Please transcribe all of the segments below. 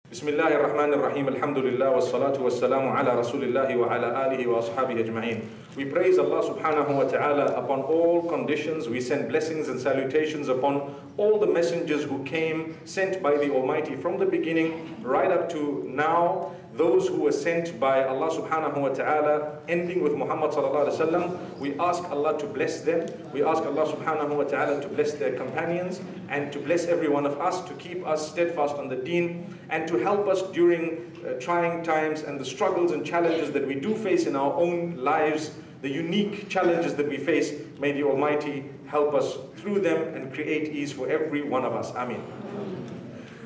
Bismillahir Rahmanir Rahim. Alhamdulillah wassalatu wassalamu ala Rasulillahi wa ala alihi wa ashabihi ajma'in. We praise Allah subhanahu wa ta'ala upon all conditions. We send blessings and salutations upon all the messengers who came, sent by the Almighty from the beginning right up to now. Those who were sent by Allah subhanahu wa ta'ala, ending with Muhammad sallallahu alaihi wasallam. We ask Allah to bless them. We ask Allah subhanahu wa ta'ala to bless their companions and to bless every one of us, to keep us steadfast on the deen and to help us during trying times and the struggles and challenges that we do face in our own lives, the unique challenges that we face. May the Almighty help us through them and create ease for every one of us. Ameen.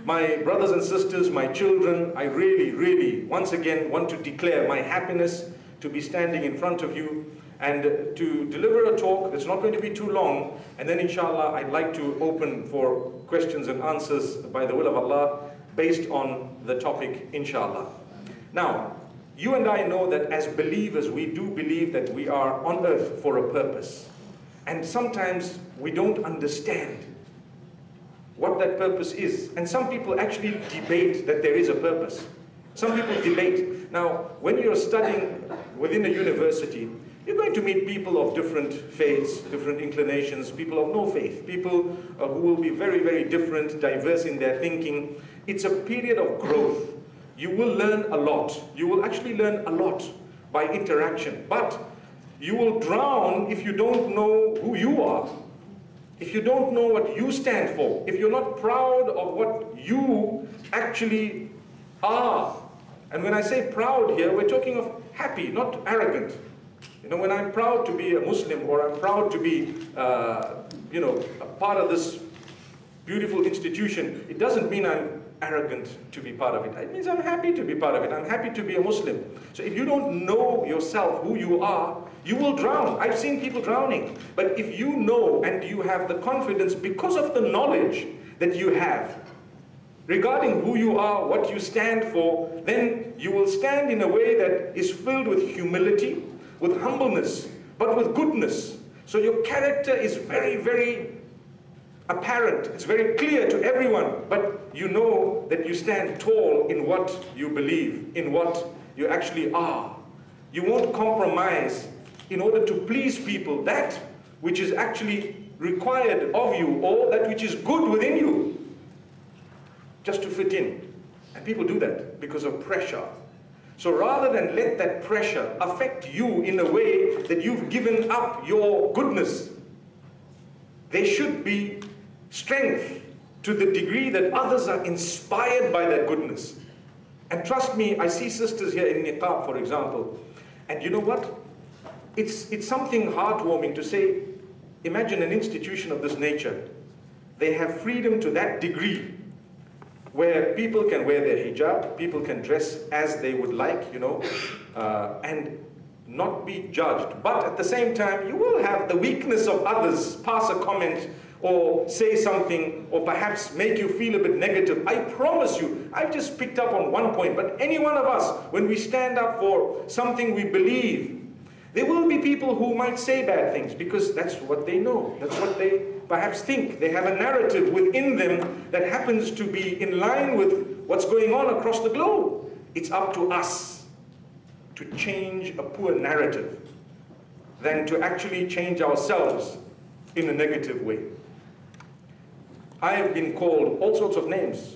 My brothers and sisters, my children, I really, once again want to declare my happiness to be standing in front of you and to deliver a talk that's not going to be too long, and then inshallah I'd like to open for questions and answers by the will of Allah based on the topic, inshallah. Now, you and I know that as believers, we do believe that we are on earth for a purpose. And sometimes we don't understand what that purpose is. And some people actually debate that there is a purpose. Some people debate. Now, when you're studying within a university, you're going to meet people of different faiths, different inclinations, people of no faith, people who will be very different, diverse in their thinking. It's a period of growth. You will learn a lot. You will actually learn a lot by interaction. But you will drown if you don't know who you are. If you don't know what you stand for, if you're not proud of what you actually are. And when I say proud here, we're talking of happy, not arrogant. You know, when I'm proud to be a Muslim or I'm proud to be, a part of this beautiful institution, it doesn't mean I'm arrogant to be part of it. It means I'm happy to be part of it. I'm happy to be a Muslim. So if you don't know yourself, who you are, you will drown. I've seen people drowning. But if you know and you have the confidence because of the knowledge that you have regarding who you are, what you stand for, then you will stand in a way that is filled with humility, with humbleness, but with goodness. So your character is very apparent. It's very clear to everyone, but you know that you stand tall in what you believe, in what you actually are. You won't compromise in order to please people that which is actually required of you or that which is good within you, just to fit in. And people do that because of pressure. So rather than let that pressure affect you in a way that you've given up your goodness, there should be strength to the degree that others are inspired by that goodness. And trust me, I see sisters here in niqab, for example, and you know what? It's something heartwarming to say, imagine an institution of this nature. They have freedom to that degree where people can wear their hijab, people can dress as they would like, and not be judged. But at the same time, you will have the weakness of others pass a comment or say something or perhaps make you feel a bit negative. I promise you, I've just picked up on one point, but any one of us, when we stand up for something we believe, there will be people who might say bad things because that's what they know. That's what they perhaps think. They have a narrative within them that happens to be in line with what's going on across the globe. It's up to us to change a poor narrative than to actually change ourselves in a negative way. I have been called all sorts of names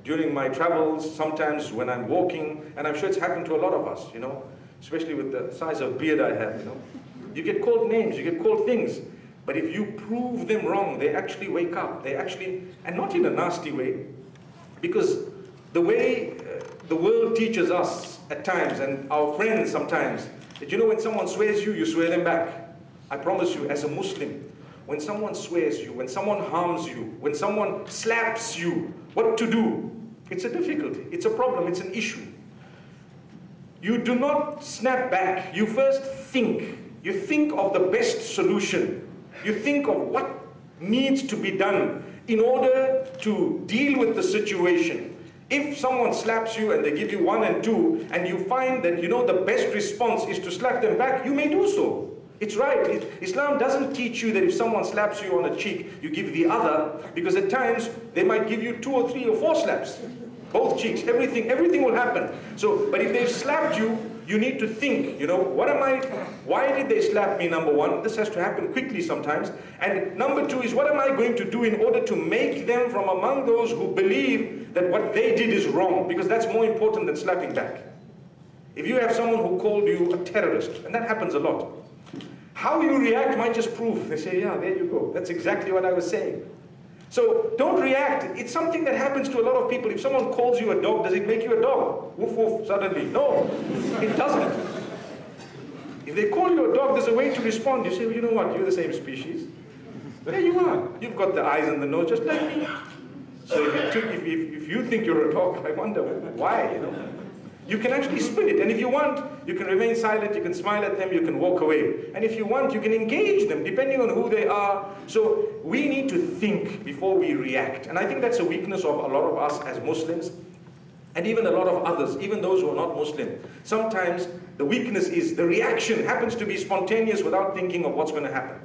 during my travels, sometimes when I'm walking, and I'm sure it's happened to a lot of us, especially with the size of beard I have, You get called names, you get called things, but if you prove them wrong, they actually wake up. And not in a nasty way, because the way the world teaches us at times, and our friends sometimes, that when someone swears you, you swear them back. I promise you, as a Muslim, when someone swears you, when someone harms you, when someone slaps you, what to do? It's a difficulty, it's a problem, it's an issue. You do not snap back. You first think. You think of the best solution. You think of what needs to be done in order to deal with the situation. If someone slaps you and they give you 1 and 2, and you find that the best response is to slap them back, you may do so. It's right. Islam doesn't teach you that if someone slaps you on a cheek, you give the other, because at times they might give you 2 or 3 or 4 slaps. both cheeks, everything will happen. So, but if they've slapped you, you need to think, why did they slap me, number one? This has to happen quickly sometimes. And number two is, what am I going to do in order to make them from among those who believe that what they did is wrong? Because that's more important than slapping back. If you have someone who called you a terrorist, and that happens a lot, how you react might just prove. They say, yeah, there you go. That's exactly what I was saying. So don't react. It's something that happens to a lot of people. If someone calls you a dog, does it make you a dog? Woof woof, suddenly. No, it doesn't. If they call you a dog, there's a way to respond. You say, well, you know what, you're the same species. There you are. You've got the eyes and the nose just like me. So if you think you're a dog, I wonder why, You can actually spin it, and if you want, you can remain silent, you can smile at them, you can walk away. And if you want, you can engage them, depending on who they are. So we need to think before we react. And I think that's a weakness of a lot of us as Muslims, and even a lot of others, even those who are not Muslim. Sometimes the weakness is the reaction happens to be spontaneous without thinking of what's going to happen.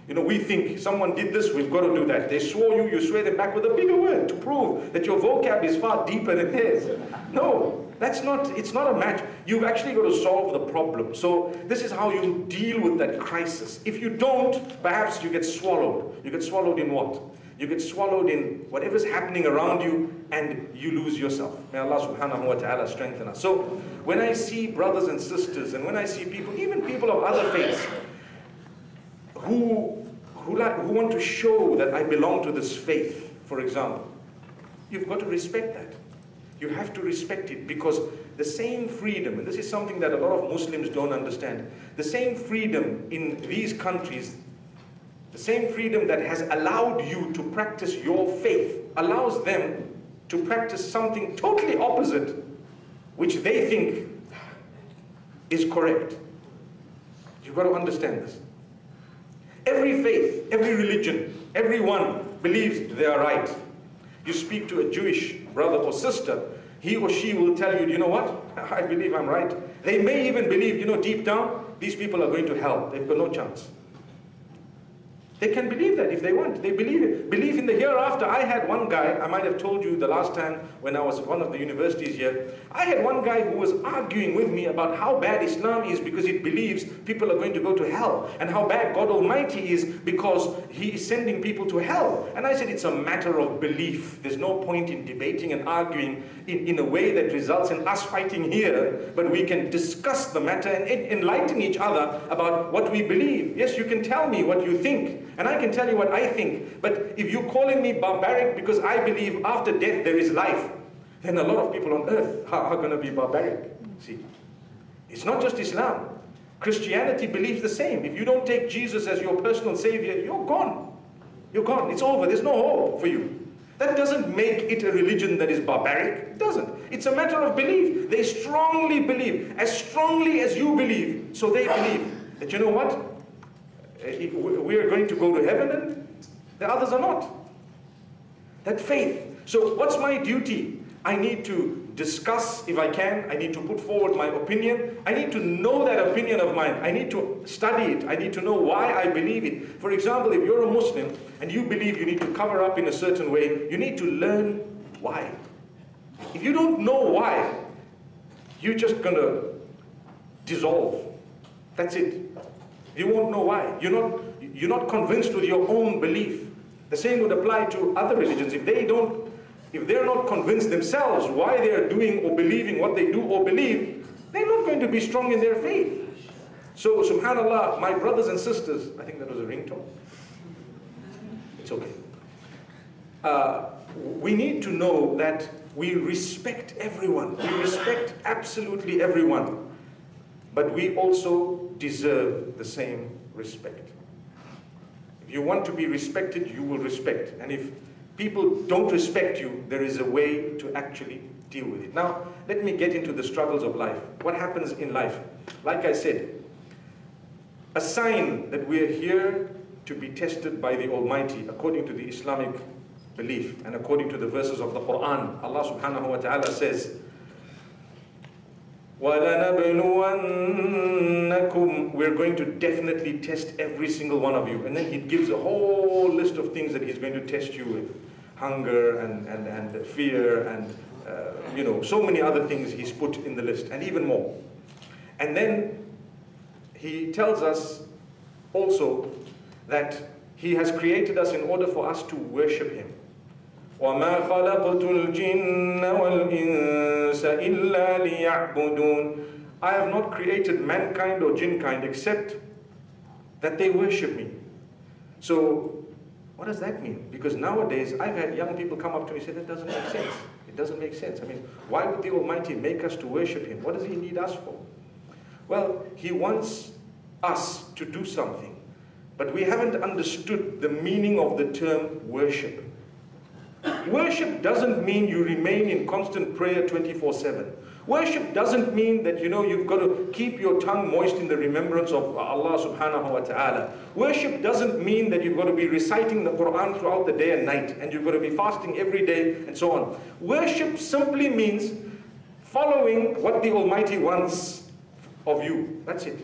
We think someone did this, we've got to do that. They swore you, you swear them back with a bigger word to prove that your vocab is far deeper than theirs. No. It's not a match. You've actually got to solve the problem. So this is how you deal with that crisis. If you don't, perhaps you get swallowed. You get swallowed in what? You get swallowed in whatever's happening around you, and you lose yourself. May Allah subhanahu wa ta'ala strengthen us. So when I see brothers and sisters, and when I see people, even people of other faiths, who want to show that I belong to this faith, for example, you've got to respect that. You have to respect it, because the same freedom, and this is something that a lot of Muslims don't understand, the same freedom in these countries, the same freedom that has allowed you to practice your faith, allows them to practice something totally opposite, which they think is correct. You've got to understand this. Every faith, every religion, everyone believes they are right. You speak to a Jewish brother or sister, he or she will tell you, you know what, I believe I'm right. They may even believe, deep down, these people are going to hell. They've got no chance. They can believe that if they want. They believe it. Believe in the hereafter. I had one guy, I might have told you the last time when I was at one of the universities here, I had one guy who was arguing with me about how bad Islam is because it believes people are going to go to hell, and how bad God Almighty is because He is sending people to hell. And I said, it's a matter of belief. There's no point in debating and arguing in a way that results in us fighting here, but we can discuss the matter and enlighten each other about what we believe. Yes, you can tell me what you think, and I can tell you what I think. But if you're calling me barbaric because I believe after death there is life, then a lot of people on earth are going to be barbaric. See, it's not just Islam. Christianity believes the same. If you don't take Jesus as your personal savior, you're gone. You're gone. It's over. There's no hope for you. That doesn't make it a religion that is barbaric. It doesn't. It's a matter of belief. They strongly believe, as strongly as you believe. So they believe that, you know what? We are going to go to heaven and the others are not. That faith. So what's my duty? I need to discuss, if I can. I need to put forward my opinion. I need to know that opinion of mine. I need to study it. I need to know why I believe it. For example, if you're a Muslim and you believe you need to cover up in a certain way, you need to learn why. If you don't know why, you're just going to dissolve. That's it. You won't know why. You're not convinced with your own belief. The same would apply to other religions. If they're not convinced themselves why they are doing or believing what they do or believe, they're not going to be strong in their faith. So, subhanAllah, my brothers and sisters, I think that was a ringtone. It's okay. We need to know that we respect everyone. We respect absolutely everyone. But we also deserve the same respect. If you want to be respected, you will respect. And if people don't respect you, there is a way to actually deal with it. Now, let me get into the struggles of life. What happens in life? Like I said, a sign that we are here to be tested by the Almighty, according to the Islamic belief and according to the verses of the Quran. Allah subhanahu wa ta'ala says, وَلَنَبْلُوَنَّكُمْ, we're going to definitely test every single one of you. And then He gives a whole list of things that He's going to test you with. Hunger and fear and so many other things he's put in the list, and even more. And then he tells us also that he has created us in order for us to worship him. وَمَا خَلَقْتُ الْجِنَّ وَالْإِنسَ إِلَّا لِيَعْبُدُونَ. I have not created mankind or jinn kind except that they worship me. So what does that mean? Because nowadays I've had young people come up to me and say, that doesn't make sense. It doesn't make sense. I mean, why would the Almighty make us to worship him? What does he need us for? Well, he wants us to do something, but we haven't understood the meaning of the term worship. Worship doesn't mean you remain in constant prayer 24/7. Worship doesn't mean that, you've got to keep your tongue moist in the remembrance of Allah subhanahu wa ta'ala. Worship doesn't mean that you've got to be reciting the Quran throughout the day and night, and you've got to be fasting every day, and so on. Worship simply means following what the Almighty wants of you. That's it.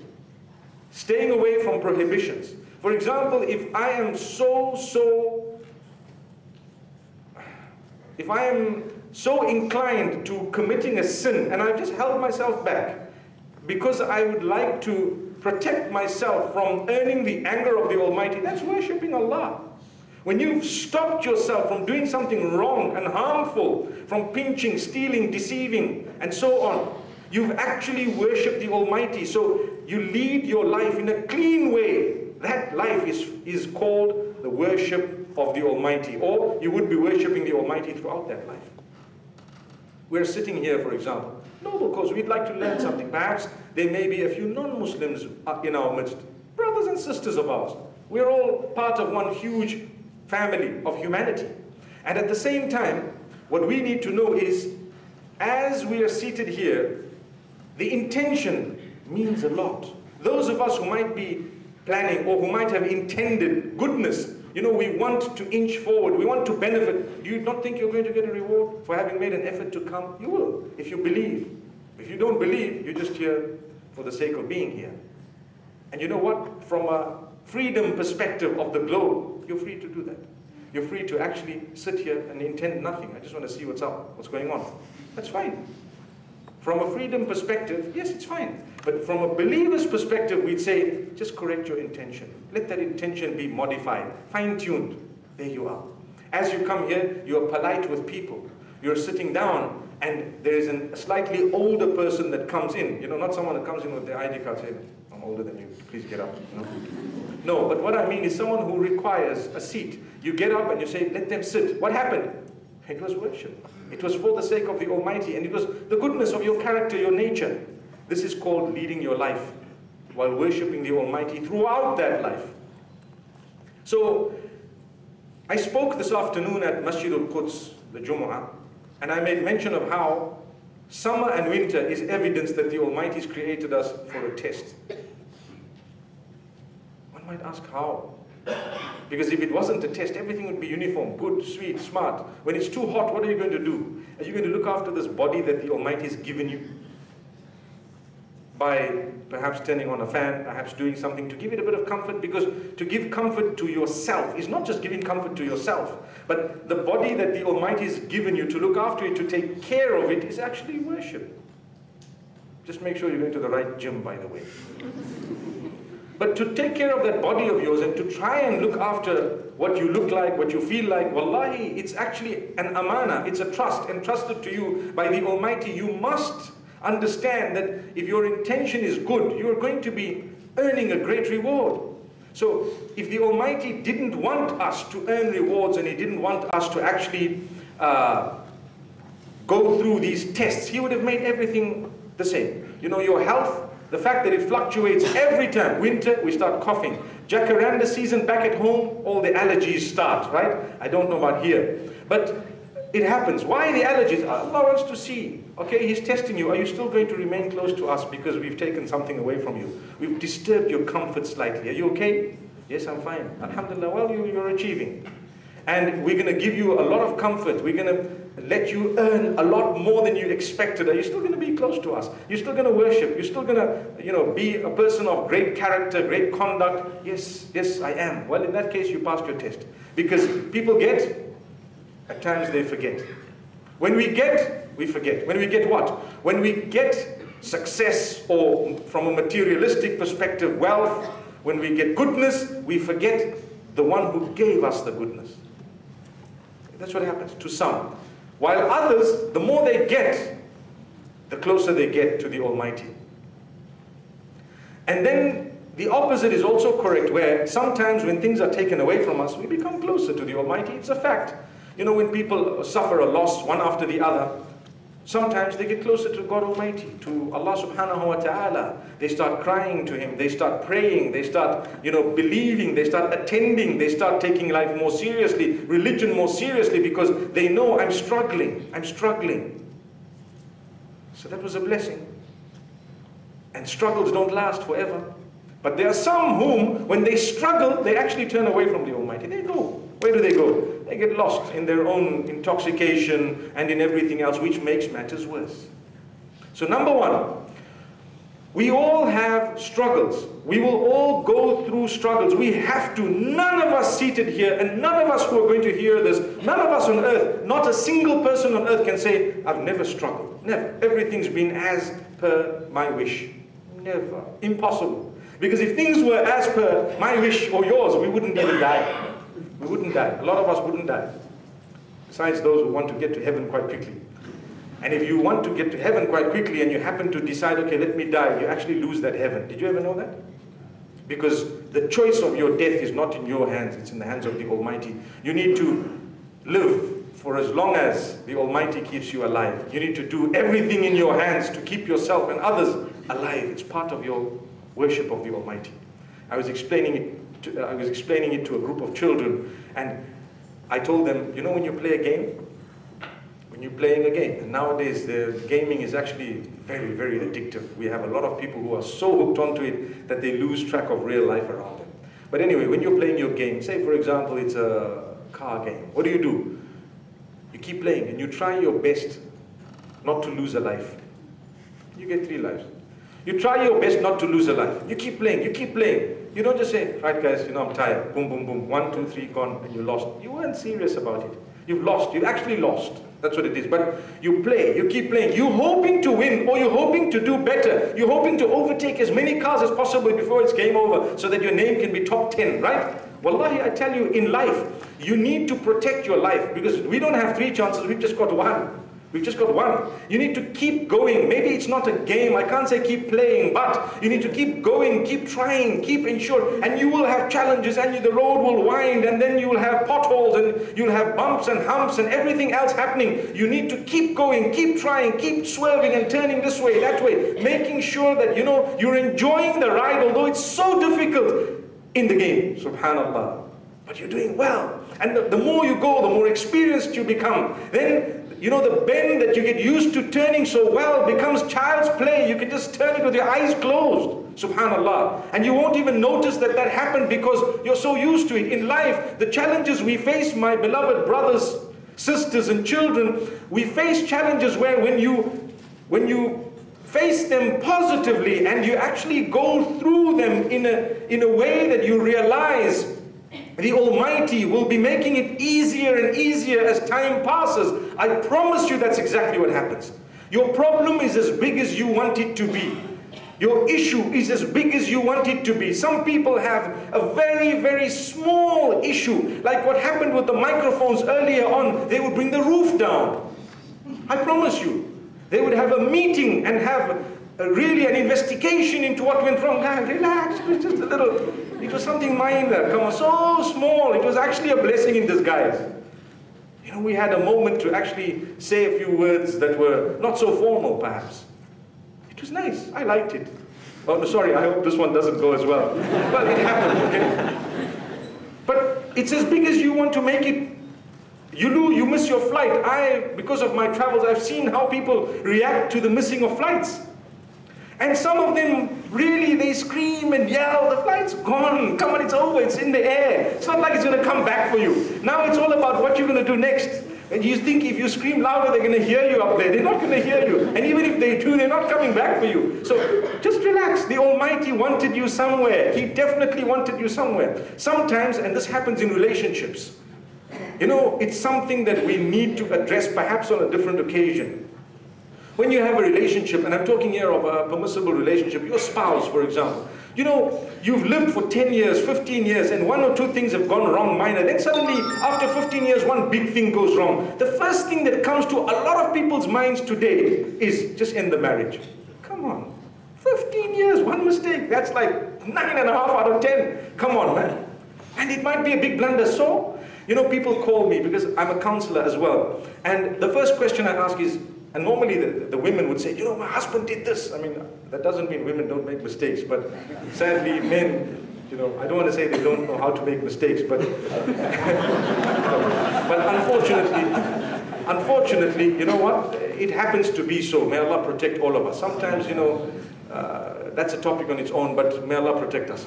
Staying away from prohibitions. For example, if I am so inclined to committing a sin, and I've just held myself back because I would like to protect myself from earning the anger of the Almighty, that's worshipping Allah. When you've stopped yourself from doing something wrong and harmful, from pinching, stealing, deceiving, and so on, you've actually worshipped the Almighty. So you lead your life in a clean way. That life is called the worship of the Almighty, or you would be worshipping the Almighty throughout that life. We're sitting here, for example. No, because we'd like to learn something. Perhaps there may be a few non-Muslims in our midst, brothers and sisters of ours. We're all part of one huge family of humanity. And at the same time, what we need to know is, as we are seated here, the intention means a lot. Those of us who might be planning or who might have intended goodness, we want to inch forward, we want to benefit. Do you not think you're going to get a reward for having made an effort to come? You will, if you believe. If you don't believe, you're just here for the sake of being here. And you know what? From a freedom perspective of the globe, you're free to do that. You're free to actually sit here and intend nothing. I just want to see what's up, what's going on. That's fine. From a freedom perspective, yes, it's fine. But from a believer's perspective, we'd say, just correct your intention. Let that intention be modified, fine-tuned. There you are. As you come here, you're polite with people. You're sitting down, and there is a slightly older person that comes in. Not someone that comes in with their ID card saying, I'm older than you, please get up. No, but what I mean is someone who requires a seat. You get up and you say, let them sit. What happened? It was worship. It was for the sake of the Almighty, and it was the goodness of your character, your nature. This is called leading your life while worshipping the Almighty throughout that life. So, I spoke this afternoon at Masjid al-Quds, the Jumu'ah, and I made mention of how summer and winter is evidence that the Almighty has created us for a test. One might ask how? Because if it wasn't a test, everything would be uniform, good, sweet, smart. When it's too hot, what are you going to do? Are you going to look after this body that the Almighty has given you? By perhaps turning on a fan, perhaps doing something to give it a bit of comfort, because to give comfort to yourself is not just giving comfort to yourself, but the body that the Almighty has given you, to look after it, to take care of it, is actually worship. Just make sure you're going to the right gym, by the way. But to take care of that body of yours and to try and look after what you look like, what you feel like, wallahi, it's actually an amana, it's a trust entrusted to you by the Almighty. You must understand that if your intention is good, you're going to be earning a great reward. So if the Almighty didn't want us to earn rewards, and He didn't want us to actually go through these tests, He would have made everything the same. Your health, the fact that it fluctuates every time. Winter, we start coughing. Jacaranda season, back at home, all the allergies start, right? I don't know about here. But it happens. Why the allergies? Allah wants to see. Okay, He's testing you. Are you still going to remain close to us because we've taken something away from you? We've disturbed your comfort slightly. Are you okay? Yes, I'm fine. Alhamdulillah, well, you're achieving. And we're going to give you a lot of comfort. We're going to let you earn a lot more than you expected. Are you still going to be close to us? You're still going to worship? You're still going to, be a person of great character, great conduct? Yes, I am. Well, in that case, you passed your test. Because people at times they forget. When we get, we forget. When we get what? When we get success, or from a materialistic perspective, wealth, when we get goodness, we forget the one who gave us the goodness. That's what happens to some. While others, the more they get, the closer they get to the Almighty. And then the opposite is also correct, where sometimes when things are taken away from us, we become closer to the Almighty. It's a fact. You know, when people suffer a loss one after the other, sometimes they get closer to God Almighty, to Allah subhanahu wa ta'ala. They start crying to Him, they start praying, they start, believing, they start attending, they start taking life more seriously, religion more seriously, because they know, I'm struggling. So that was a blessing. And struggles don't last forever. But there are some whom, when they struggle, they actually turn away from the Almighty. They go. Where do they go? They get lost in their own intoxication and in everything else, which makes matters worse. So number one, we all have struggles. We will all go through struggles. We have to. None of us seated here, and none of us who are going to hear this, none of us on earth, not a single person on earth can say, I've never struggled. Never. Everything's been as per my wish. Never. Impossible. Because if things were as per my wish or yours, we wouldn't even die. We wouldn't die. A lot of us wouldn't die. Besides those who want to get to heaven quite quickly. And if you want to get to heaven quite quickly and you happen to decide, okay, let me die, you actually lose that heaven. Did you ever know that? Because the choice of your death is not in your hands, it's in the hands of the Almighty. You need to live for as long as the Almighty keeps you alive. You need to do everything in your hands to keep yourself and others alive. It's part of your worship of the Almighty. I was explaining it to a group of children, and I told them, you know, when you play a game, when you're playing a game, and nowadays the gaming is actually very, very addictive. We have a lot of people who are so hooked onto it that they lose track of real life around them. But anyway, when you're playing your game, say for example it's a car game, what do? You keep playing and you try your best not to lose a life. You get 3 lives. You try your best not to lose a life. You keep playing, you keep playing. You don't just say, right guys, I'm tired. Boom, boom, boom. 1, 2, 3, gone, and you lost. You weren't serious about it. You've lost. You've actually lost. That's what it is. But you play, you keep playing. You're hoping to win, or you're hoping to do better. You're hoping to overtake as many cars as possible before it's game over, so that your name can be top 10, right? Wallahi, I tell you, in life, you need to protect your life, because we don't have 3 chances, we've just got 1. We've just got 1. You need to keep going. Maybe it's not a game. I can't say keep playing, but you need to keep going, keep trying, keep ensuring. And you will have challenges, and the road will wind, and then you will have potholes, and you'll have bumps and humps and everything else happening. You need to keep going, keep trying, keep swerving and turning this way, that way, making sure that, you're enjoying the ride, although it's so difficult in the game. Subhanallah. But you're doing well. And the more you go, the more experienced you become. Then, the bend that you get used to turning so well becomes child's play. You can just turn it with your eyes closed. Subhanallah. And you won't even notice that happened, because you're so used to it. In life, the challenges we face, my beloved brothers, sisters and children, we face challenges where when you face them positively and you actually go through them in a way that you realize the Almighty will be making it easier and easier as time passes. I promise you that's exactly what happens. Your problem is as big as you want it to be. Your issue is as big as you want it to be. Some people have a very, very small issue. Like what happened with the microphones earlier on. They would bring the roof down. I promise you. They would have a meeting and have really an investigation into what went wrong. Relax, it was just a little, it was something minor, come on, so small. It was actually a blessing in disguise. We had a moment to actually say a few words that were not so formal, perhaps. It was nice, I liked it. Oh, sorry, I hope this one doesn't go as well. Well, it happened, okay? But it's as big as you want to make it. You miss your flight. Because of my travels, I've seen how people react to the missing of flights. And some of them, really, they scream and yell, the flight's gone, come on, it's over, it's in the air. It's not like it's going to come back for you. Now it's all about what you're going to do next. And you think if you scream louder, they're going to hear you up there. They're not going to hear you. And even if they do, they're not coming back for you. So just relax. The Almighty wanted you somewhere. He definitely wanted you somewhere. Sometimes, and this happens in relationships, You know, it's something that we need to address perhaps on a different occasion. When you have a relationship, and I'm talking here of a permissible relationship, your spouse, for example, you know, you've lived for 10 years, 15 years, and one or two things have gone wrong, minor. Then suddenly, after 15 years, one big thing goes wrong. The first thing that comes to a lot of people's minds today is just end the marriage. Come on. 15 years, one mistake. That's like 9.5 out of 10. Come on, man. And it might be a big blunder. So, you know, people call me because I'm a counselor as well. And the first question I ask is, and normally the women would say, you know, my husband did this. I mean, that doesn't mean women don't make mistakes, but sadly men, you know, I don't want to say they don't know how to make mistakes, but, but unfortunately, you know what? It happens to be so. May Allah protect all of us. Sometimes, you know, that's a topic on its own, but may Allah protect us.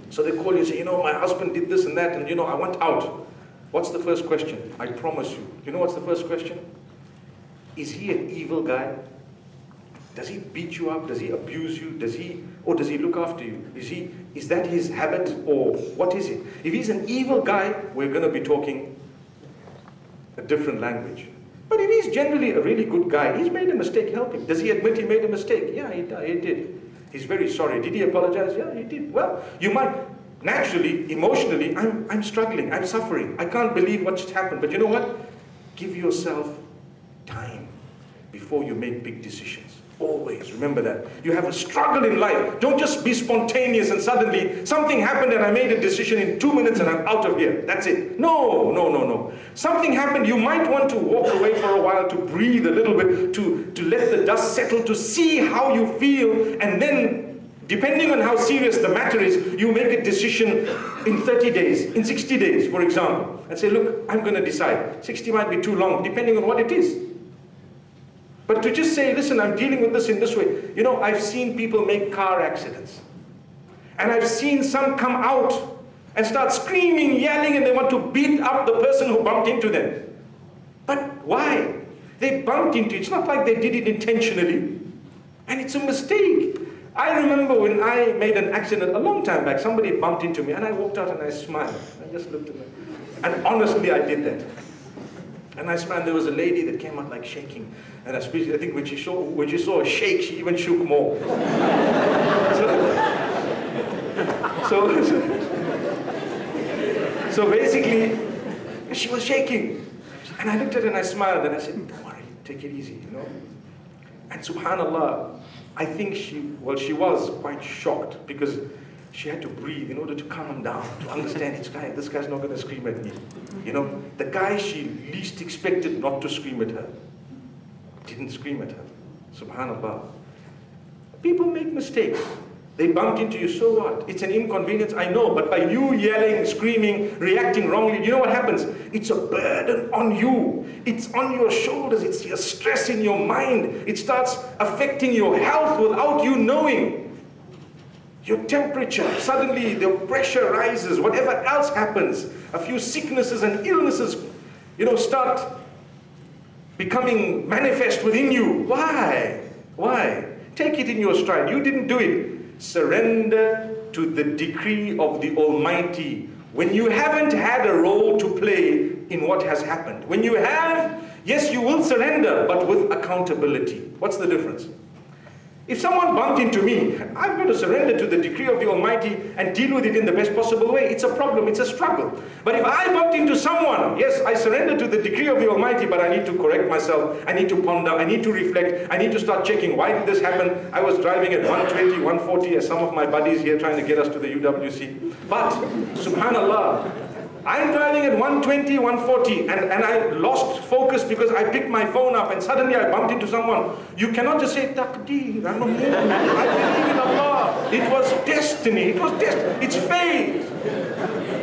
So they call you and say, you know, my husband did this and that, and you know, I want out. What's the first question? I promise you. You know what's the first question? Is he an evil guy? Does he beat you up? Does he abuse you? Does he look after you? Is that his habit, or what is it? If he's an evil guy, we're going to be talking a different language. But if he's generally a really good guy, he's made a mistake, help him. Does he admit he made a mistake? Yeah, he did. He's very sorry. Did he apologize? Yeah, he did. Well, you might, naturally, emotionally, I'm struggling, I'm suffering. I can't believe what's happened. But you know what? Give yourself time before you make big decisions. Always remember that. You have a struggle in life. Don't just be spontaneous and suddenly something happened and I made a decision in 2 minutes and I'm out of here. That's it. No. Something happened. You might want to walk away for a while, to breathe a little bit, to let the dust settle, to see how you feel, and then depending on how serious the matter is, you make a decision in 30 days, in 60 days, for example, and say, look, I'm going to decide. 60 might be too long, depending on what it is. But to just say, listen, I'm dealing with this in this way. You know, I've seen people make car accidents. And I've seen some come out and start screaming, yelling, and they want to beat up the person who bumped into them. But why? They bumped into it. It's not like they did it intentionally. And it's a mistake. I remember when I made an accident a long time back, somebody bumped into me, and I walked out and I smiled. I just looked at them. And honestly, I did that. And I smiled. There was a lady that came out like shaking. And I think when she saw a shake, she even shook more. So basically, she was shaking. And I looked at her and I smiled and I said, don't worry, take it easy, you know. And subhanAllah, I think she was quite shocked because she had to breathe in order to calm him down, to understand this guy's not going to scream at me. You know, the guy she least expected not to scream at her didn't scream at her. Subhanallah. People make mistakes. They bumped into you, so what? It's an inconvenience, I know, but by you yelling, screaming, reacting wrongly, you know what happens? It's a burden on you. It's on your shoulders. It's a stress in your mind. It starts affecting your health without you knowing. Your temperature, suddenly the pressure rises, whatever else happens, a few sicknesses and illnesses, you know, start becoming manifest within you. Why? Why? Take it in your stride. You didn't do it. Surrender to the decree of the Almighty when you haven't had a role to play in what has happened. When you have, yes, you will surrender, but with accountability. What's the difference? If someone bumped into me, I've got to surrender to the decree of the Almighty and deal with it in the best possible way. It's a problem, it's a struggle. But if I bumped into someone, yes, I surrender to the decree of the Almighty, but I need to correct myself, I need to ponder, I need to reflect, I need to start checking, why did this happen? I was driving at 120, 140, as some of my buddies here trying to get us to the UWC. But, subhanallah, I'm driving at 120, 140, and I lost focus because I picked my phone up and suddenly I bumped into someone. You cannot just say, Taqdeer, I believe in Allah. It was destiny, it's fate.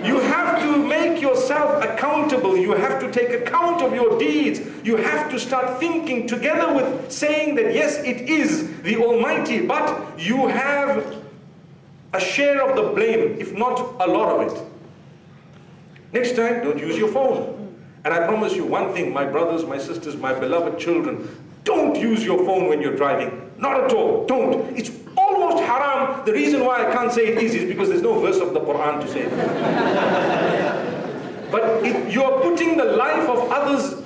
You have to make yourself accountable. You have to take account of your deeds. You have to start thinking together with saying that yes, it is the Almighty, but you have a share of the blame, if not a lot of it. Next time, don't use your phone. And I promise you one thing, my brothers, my sisters, my beloved children, don't use your phone when you're driving. Not at all. Don't. It's almost haram. The reason why I can't say it is because there's no verse of the Quran to say it. But you are putting the life of others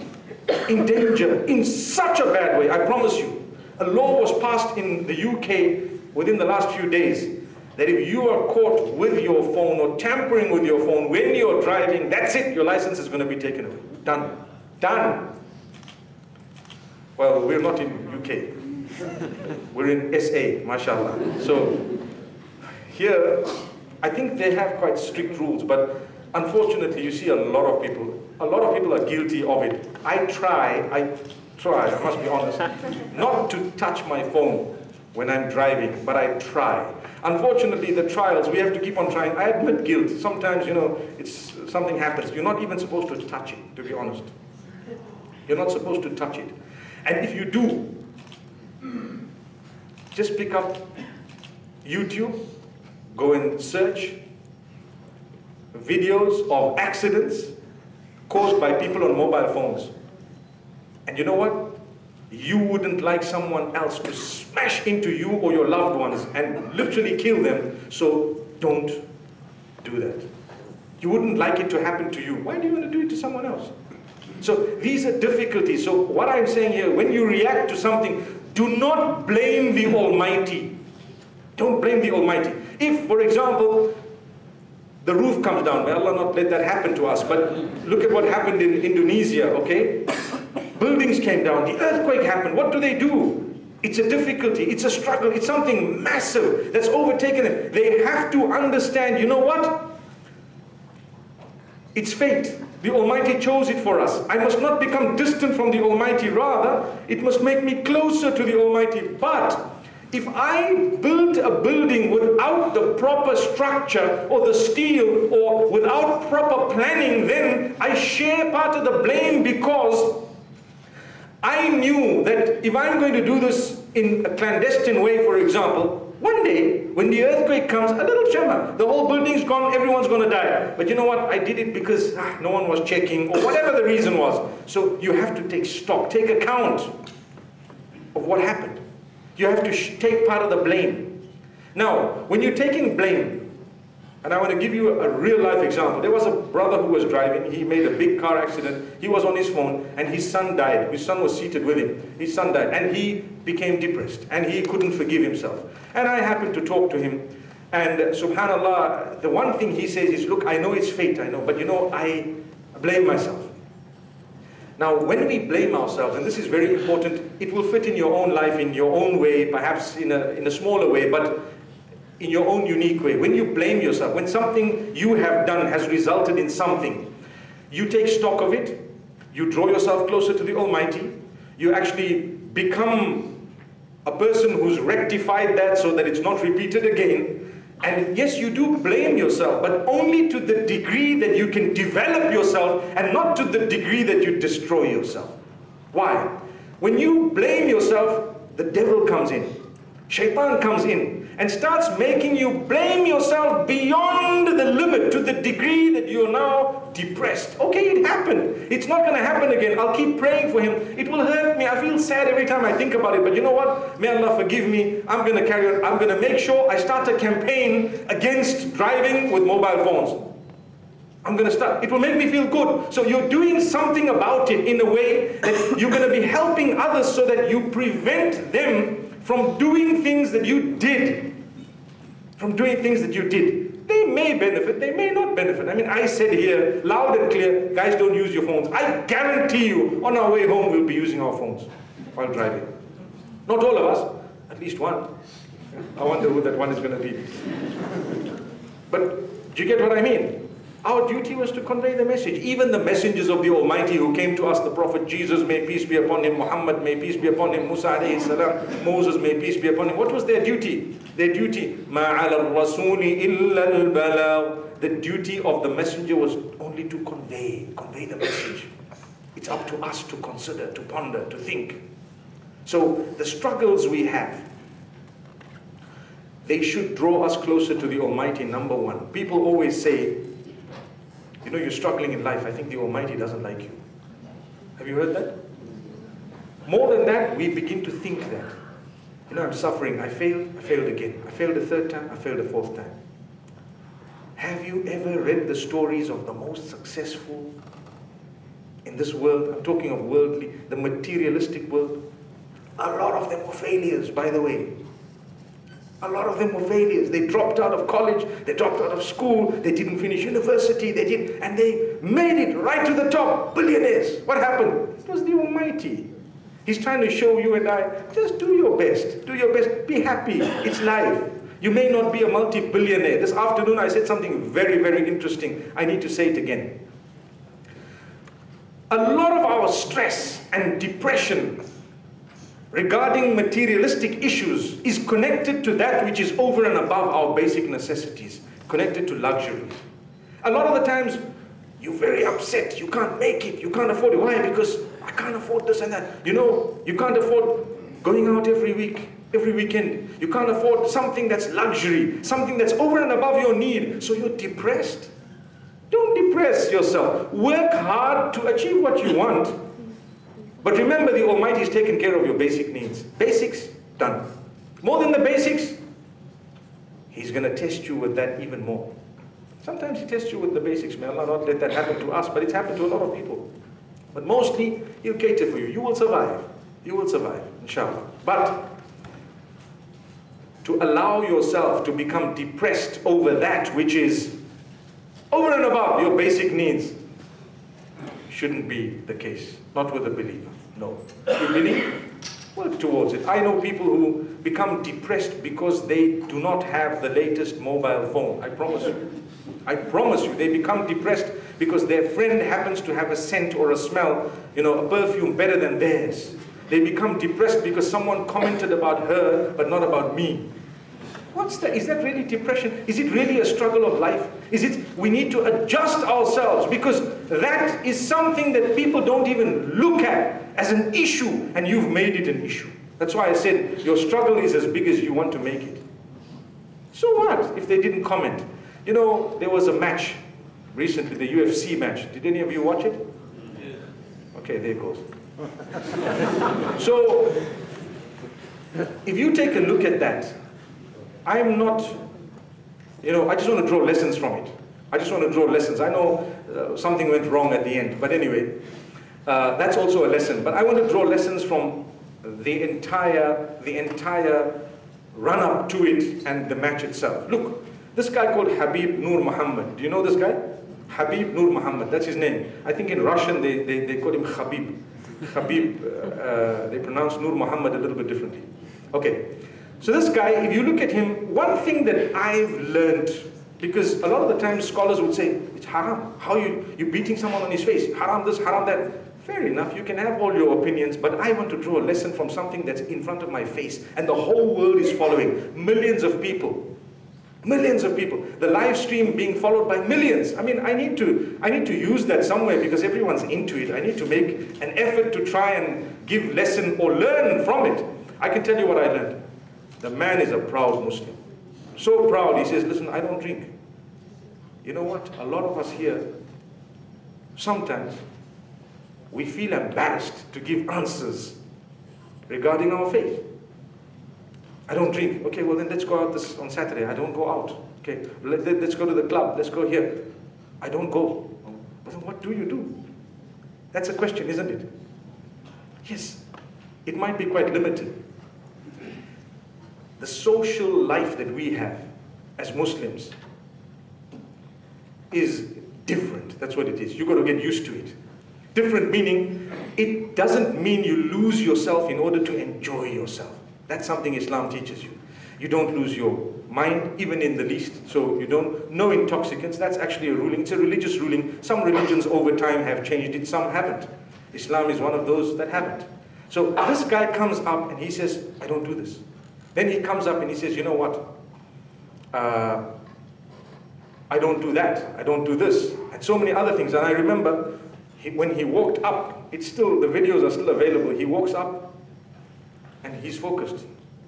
in danger in such a bad way. I promise you. A law was passed in the UK within the last few days that if you are caught with your phone or tampering with your phone when you're driving, that's it, your license is going to be taken away. Done. Done. Well, we're not in UK. We're in SA, mashallah. So here, I think they have quite strict rules, but unfortunately you see a lot of people are guilty of it. I try, I must be honest, not to touch my phone when I'm driving, but I try. Unfortunately, the trials, we have to keep on trying. I admit guilt. Sometimes, you know, something happens. You're not even supposed to touch it, to be honest. You're not supposed to touch it. And if you do, just pick up YouTube, go and search videos of accidents caused by people on mobile phones. And you know what? You wouldn't like someone else to smash into you or your loved ones and literally kill them, so don't do that. You wouldn't like it to happen to you. Why do you want to do it to someone else? So these are difficulties. So what I'm saying here, when you react to something, do not blame the Almighty. Don't blame the Almighty. If, for example, the roof comes down, may Allah not let that happen to us, but look at what happened in Indonesia, okay? Buildings came down, the earthquake happened. What do? It's a difficulty, it's a struggle, it's something massive that's overtaken them. They have to understand, you know what? It's fate. The Almighty chose it for us. I must not become distant from the Almighty. Rather, it must make me closer to the Almighty. But if I build a building without the proper structure or the steel or without proper planning, then I share part of the blame, because I knew that if I'm going to do this in a clandestine way, for example, one day when the earthquake comes, a little tremor, the whole building's gone, everyone's going to die. But you know what? I did it because no one was checking, or whatever the reason was. So you have to take stock, take account of what happened. You have to take part of the blame. Now, when you're taking blame, and I want to give you a real life example. There was a brother who was driving, he made a big car accident, he was on his phone, and his son died. His son was seated with him. His son died, and he became depressed, and he couldn't forgive himself. And I happened to talk to him, and subhanAllah, the one thing he says is, look, I know it's fate, I know, but you know, I blame myself. Now, when we blame ourselves, and this is very important, it will fit in your own life, in your own way, perhaps in a smaller way, but in your own unique way. When you blame yourself, when something you have done has resulted in something, you take stock of it, you draw yourself closer to the Almighty, you actually become a person who's rectified that so that it's not repeated again. And yes, you do blame yourself, but only to the degree that you can develop yourself and not to the degree that you destroy yourself. Why? When you blame yourself, the devil comes in, shaitan comes in, and starts making you blame yourself beyond the limit, to the degree that you're now depressed. Okay, it happened. It's not going to happen again. I'll keep praying for him. It will hurt me. I feel sad every time I think about it. But you know what? May Allah forgive me. I'm going to carry on. I'm going to make sure I start a campaign against driving with mobile phones. I'm going to start. It will make me feel good. So you're doing something about it in a way that you're going to be helping others so that you prevent them from doing things that you did. From doing things that you did. They may benefit, they may not benefit. I mean, I said here, loud and clear, guys, don't use your phones. I guarantee you, on our way home, we'll be using our phones while driving. Not all of us, at least one. I wonder who that one is going to be. But do you get what I mean? Our duty was to convey the message. Even the messengers of the Almighty who came to us, the Prophet Jesus, may peace be upon him, Muhammad, may peace be upon him, Musa alayhi salam, Moses, may peace be upon him. What was their duty? Their duty, مَا عَلَى الرَّسُولِ إِلَّا الْبَلَاغُ. The duty of the messenger was only to convey the message. It's up to us to consider, to ponder, to think. So the struggles we have, they should draw us closer to the Almighty, number one. People always say, you know, you're struggling in life, I think the Almighty doesn't like you. Have you heard that? More than that, we begin to think that. You know, I'm suffering, I failed again. I failed a third time, I failed a fourth time. Have you ever read the stories of the most successful in this world? I'm talking of worldly, the materialistic world. A lot of them were failures, by the way. A lot of them were failures. They dropped out of college, they dropped out of school, they didn't finish university, and they made it right to the top, billionaires. What happened? It was the Almighty. He's trying to show you and I, just do your best, be happy, it's life. You may not be a multi-billionaire. This afternoon I said something very, very interesting. I need to say it again. A lot of our stress and depression regarding materialistic issues is connected to that which is over and above our basic necessities, connected to luxuries. A lot of the times, you're very upset, you can't make it, you can't afford it. Why? Because I can't afford this and that. You know, you can't afford going out every week, every weekend. You can't afford something that's luxury, something that's over and above your need. So you're depressed. Don't depress yourself. Work hard to achieve what you want. But remember, the Almighty has taken care of your basic needs. Basics, done. More than the basics, He's going to test you with that even more. Sometimes He tests you with the basics. May Allah not let that happen to us, but it's happened to a lot of people. But mostly, He'll cater for you. You will survive. You will survive, inshallah. But to allow yourself to become depressed over that which is over and above your basic needs shouldn't be the case. Not with a believer. No. You believe? Work towards it. I know people who become depressed because they do not have the latest mobile phone. I promise you. I promise you, they become depressed because their friend happens to have a scent or a smell, you know, a perfume better than theirs. They become depressed because someone commented about her, but not about me. What's that? Is that really depression? Is it really a struggle of life? Is it, we need to adjust ourselves, because that is something that people don't even look at as an issue, and you've made it an issue. That's why I said, your struggle is as big as you want to make it. So what if they didn't comment? You know, there was a match recently, the UFC match. Did any of you watch it? Okay, there it goes. So, if you take a look at that, I'm not, you know, I just want to draw lessons from it. I just want to draw lessons. I know something went wrong at the end, but anyway, that's also a lesson. But I want to draw lessons from the entire run-up to it and the match itself. Look, this guy called Habib Nur Muhammad. Do you know this guy? Habib Nur Muhammad, that's his name. I think in Russian they call him Habib. Habib, they pronounce Nur Muhammad a little bit differently. Okay, so this guy, if you look at him, one thing that I've learned, because a lot of the times scholars would say, it's haram. How you beating someone on his face? Haram this, haram that. Fair enough, you can have all your opinions, but I want to draw a lesson from something that's in front of my face, and the whole world is following. Millions of people. Millions of people. The live stream being followed by millions. I mean, I need to use that somewhere because everyone's into it. I need to make an effort to try and give lesson or learn from it. I can tell you what I learned. The man is a proud Muslim. So proud, he says, listen, I don't drink. You know what? A lot of us here, sometimes, we feel embarrassed to give answers regarding our faith. I don't drink. Okay, well then let's go out this on Saturday. I don't go out. Okay, let's go to the club. Let's go here. I don't go. But then what do you do? That's a question, isn't it? Yes, it might be quite limited. The social life that we have as Muslims is different. That's what it is. You've got to get used to it. Different meaning, it doesn't mean you lose yourself in order to enjoy yourself. That's something Islam teaches you. You don't lose your mind, even in the least. So you don't, no intoxicants, that's actually a ruling. It's a religious ruling. Some religions over time have changed it, some haven't. Islam is one of those that haven't. So this guy comes up and he says, I don't do this. Then he comes up and he says, you know what? I don't do that. I don't do this. And so many other things. And I remember when he walked up, it's still, the videos are still available. He walks up and he's focused.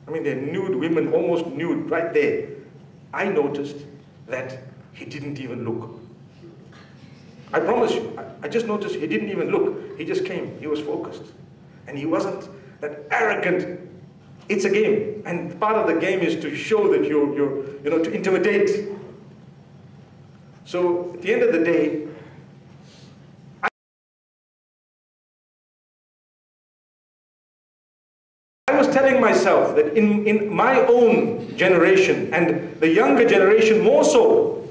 I mean, they're nude women, almost nude, right there. I noticed that he didn't even look. I promise you, I just noticed he didn't even look. He just came, he was focused. And he wasn't that arrogant. It's a game, and part of the game is to show that you know, to intimidate. So at the end of the day, I was telling myself that in my own generation, and the younger generation more so,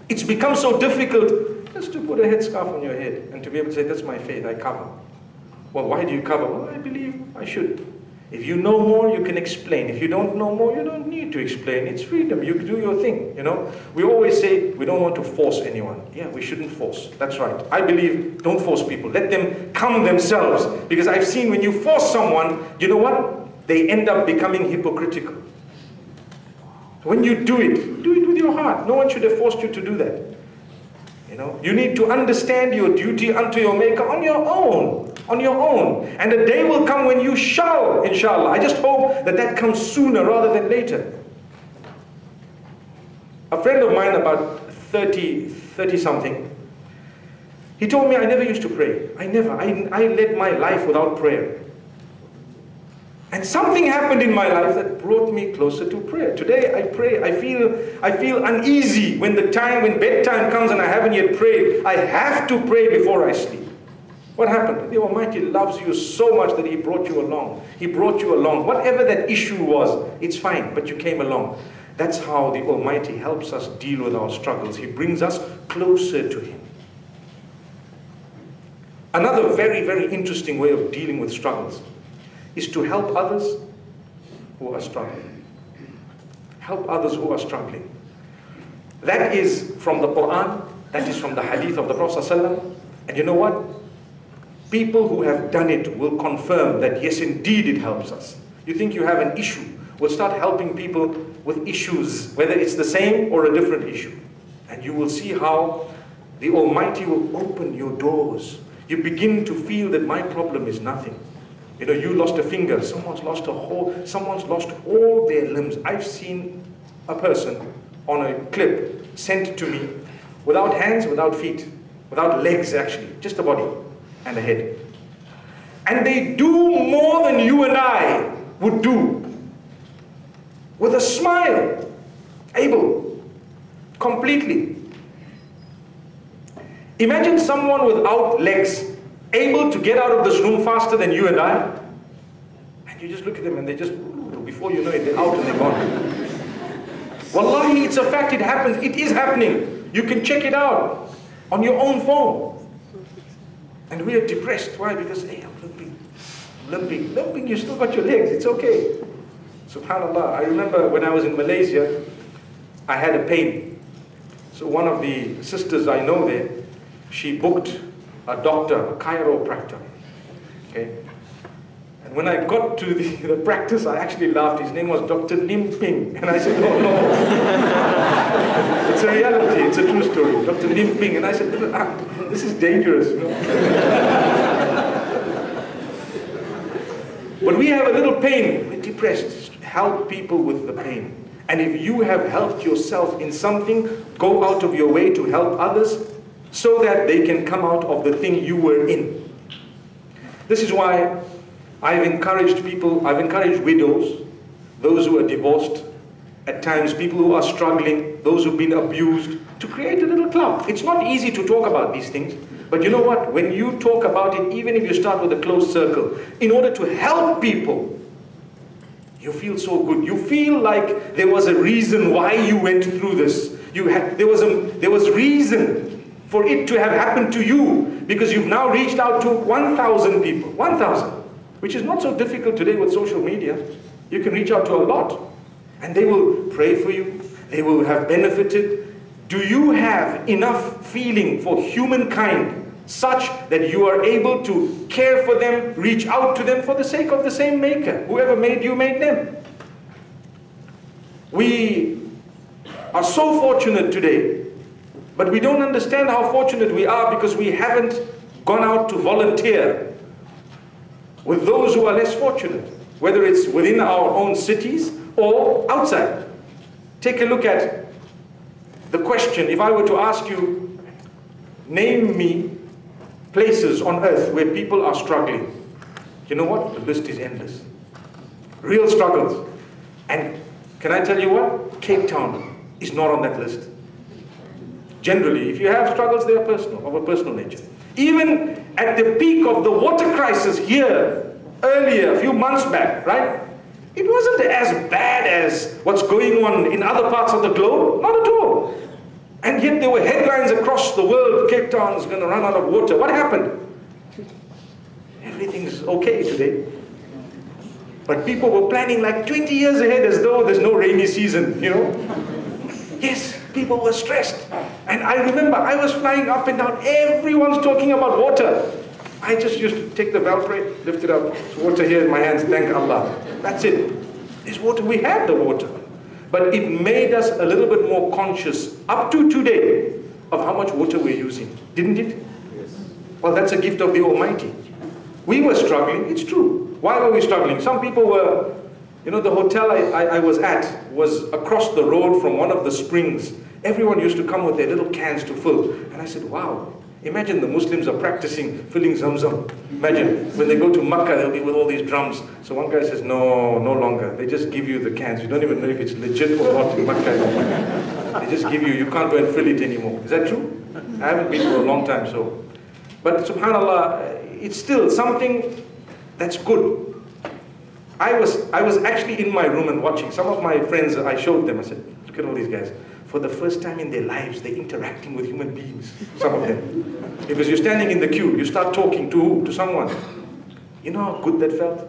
it's become so difficult just to put a headscarf on your head and to be able to say, that's my faith, I cover. Well, why do you cover? Well, I believe I should. If you know more, you can explain. If you don't know more, you don't need to explain. It's freedom. You do your thing, you know. We always say we don't want to force anyone. Yeah, we shouldn't force. That's right. I believe don't force people. Let them come themselves. Because I've seen when you force someone, you know what? They end up becoming hypocritical. When you do it with your heart. No one should have forced you to do that. You know, you need to understand your duty unto your Maker on your own. On your own. And a day will come when you shall, inshallah. I just hope that that comes sooner rather than later. A friend of mine, about 30 something, he told me, I never used to pray. I led my life without prayer. And something happened in my life that brought me closer to prayer. Today I pray. I feel uneasy when bedtime comes and I haven't yet prayed. I have to pray before I sleep. What happened? The Almighty loves you so much that He brought you along. He brought you along. Whatever that issue was, it's fine, but you came along. That's how the Almighty helps us deal with our struggles. He brings us closer to Him. Another very, very interesting way of dealing with struggles is to help others who are struggling. Help others who are struggling. That is from the Quran, that is from the hadith of the Prophet ﷺ. And you know what? People who have done it will confirm that yes, indeed it helps us. You think you have an issue, we'll start helping people with issues, whether it's the same or a different issue. And you will see how the Almighty will open your doors. You begin to feel that my problem is nothing. You know, you lost a finger, someone's lost someone's lost all their limbs. I've seen a person on a clip sent to me without hands, without feet, without legs actually, just a body and a head. And they do more than you and I would do. With a smile, able, completely. Imagine someone without legs, able to get out of this room faster than you and I. And you just look at them and they just, before you know it, they're out and they're gone. Wallahi, it's a fact, it happens, it is happening. You can check it out on your own phone. And we are depressed. Why? Because, hey, I'm limping, you still got your legs, it's okay. SubhanAllah, I remember when I was in Malaysia, I had a pain. So one of the sisters I know there, she booked a doctor, a chiropractor. Okay? And when I got to the practice, I actually laughed. His name was Dr. Limping. And I said, oh no. It's a reality, it's a true story. Dr. Limping. And I said, this is dangerous. You know? But we have a little pain, we're depressed. Help people with the pain. And if you have helped yourself in something, go out of your way to help others so that they can come out of the thing you were in. This is why I've encouraged people, I've encouraged widows, those who are divorced, at times people who are struggling, those who've been abused, to create a little club. It's not easy to talk about these things, but you know what? When you talk about it, even if you start with a closed circle, in order to help people, you feel so good. You feel like there was a reason why you went through this. There was reason for it to have happened to you, because you've now reached out to 1,000 people. 1,000, which is not so difficult today with social media. You can reach out to a lot, and they will pray for you. They will have benefited. Do you have enough feeling for humankind such that you are able to care for them, reach out to them for the sake of the same Maker? Whoever made you made them. We are so fortunate today, but we don't understand how fortunate we are because we haven't gone out to volunteer with those who are less fortunate, whether it's within our own cities or outside. Take a look at the question. If I were to ask you, name me places on earth where people are struggling. You know what? The list is endless. Real struggles. And can I tell you what? Cape Town is not on that list. Generally, if you have struggles, they are personal, of a personal nature. Even at the peak of the water crisis here, earlier, a few months back, right? It wasn't as bad as what's going on in other parts of the globe, not at all. And yet there were headlines across the world, Cape Town is going to run out of water. What happened? Everything's okay today. But people were planning like 20 years ahead as though there's no rainy season, you know. Yes, people were stressed. And I remember I was flying up and down, everyone's talking about water. I just used to take the valve, lift it up, there's water here in my hands, thank Allah. That's it. There's water, we had the water. But it made us a little bit more conscious, up to today, of how much water we're using, didn't it? Yes. Well, that's a gift of the Almighty. We were struggling, it's true. Why were we struggling? Some people were, you know, the hotel I was at was across the road from one of the springs. Everyone used to come with their little cans to fill. And I said, wow, imagine the Muslims are practicing filling Zamzam. Imagine, when they go to Makkah, they'll be with all these drums. So one guy says, no, no longer. They just give you the cans. You don't even know if it's legit or not in Makkah. They just give you, you can't go and fill it anymore. Is that true? I haven't been for a long time, so. But subhanAllah, it's still something that's good. I was actually in my room and watching. Some of my friends, I showed them, I said, look at all these guys. For the first time in their lives, they're interacting with human beings, some of them. Because you're standing in the queue, you start talking to who? To someone. You know how good that felt?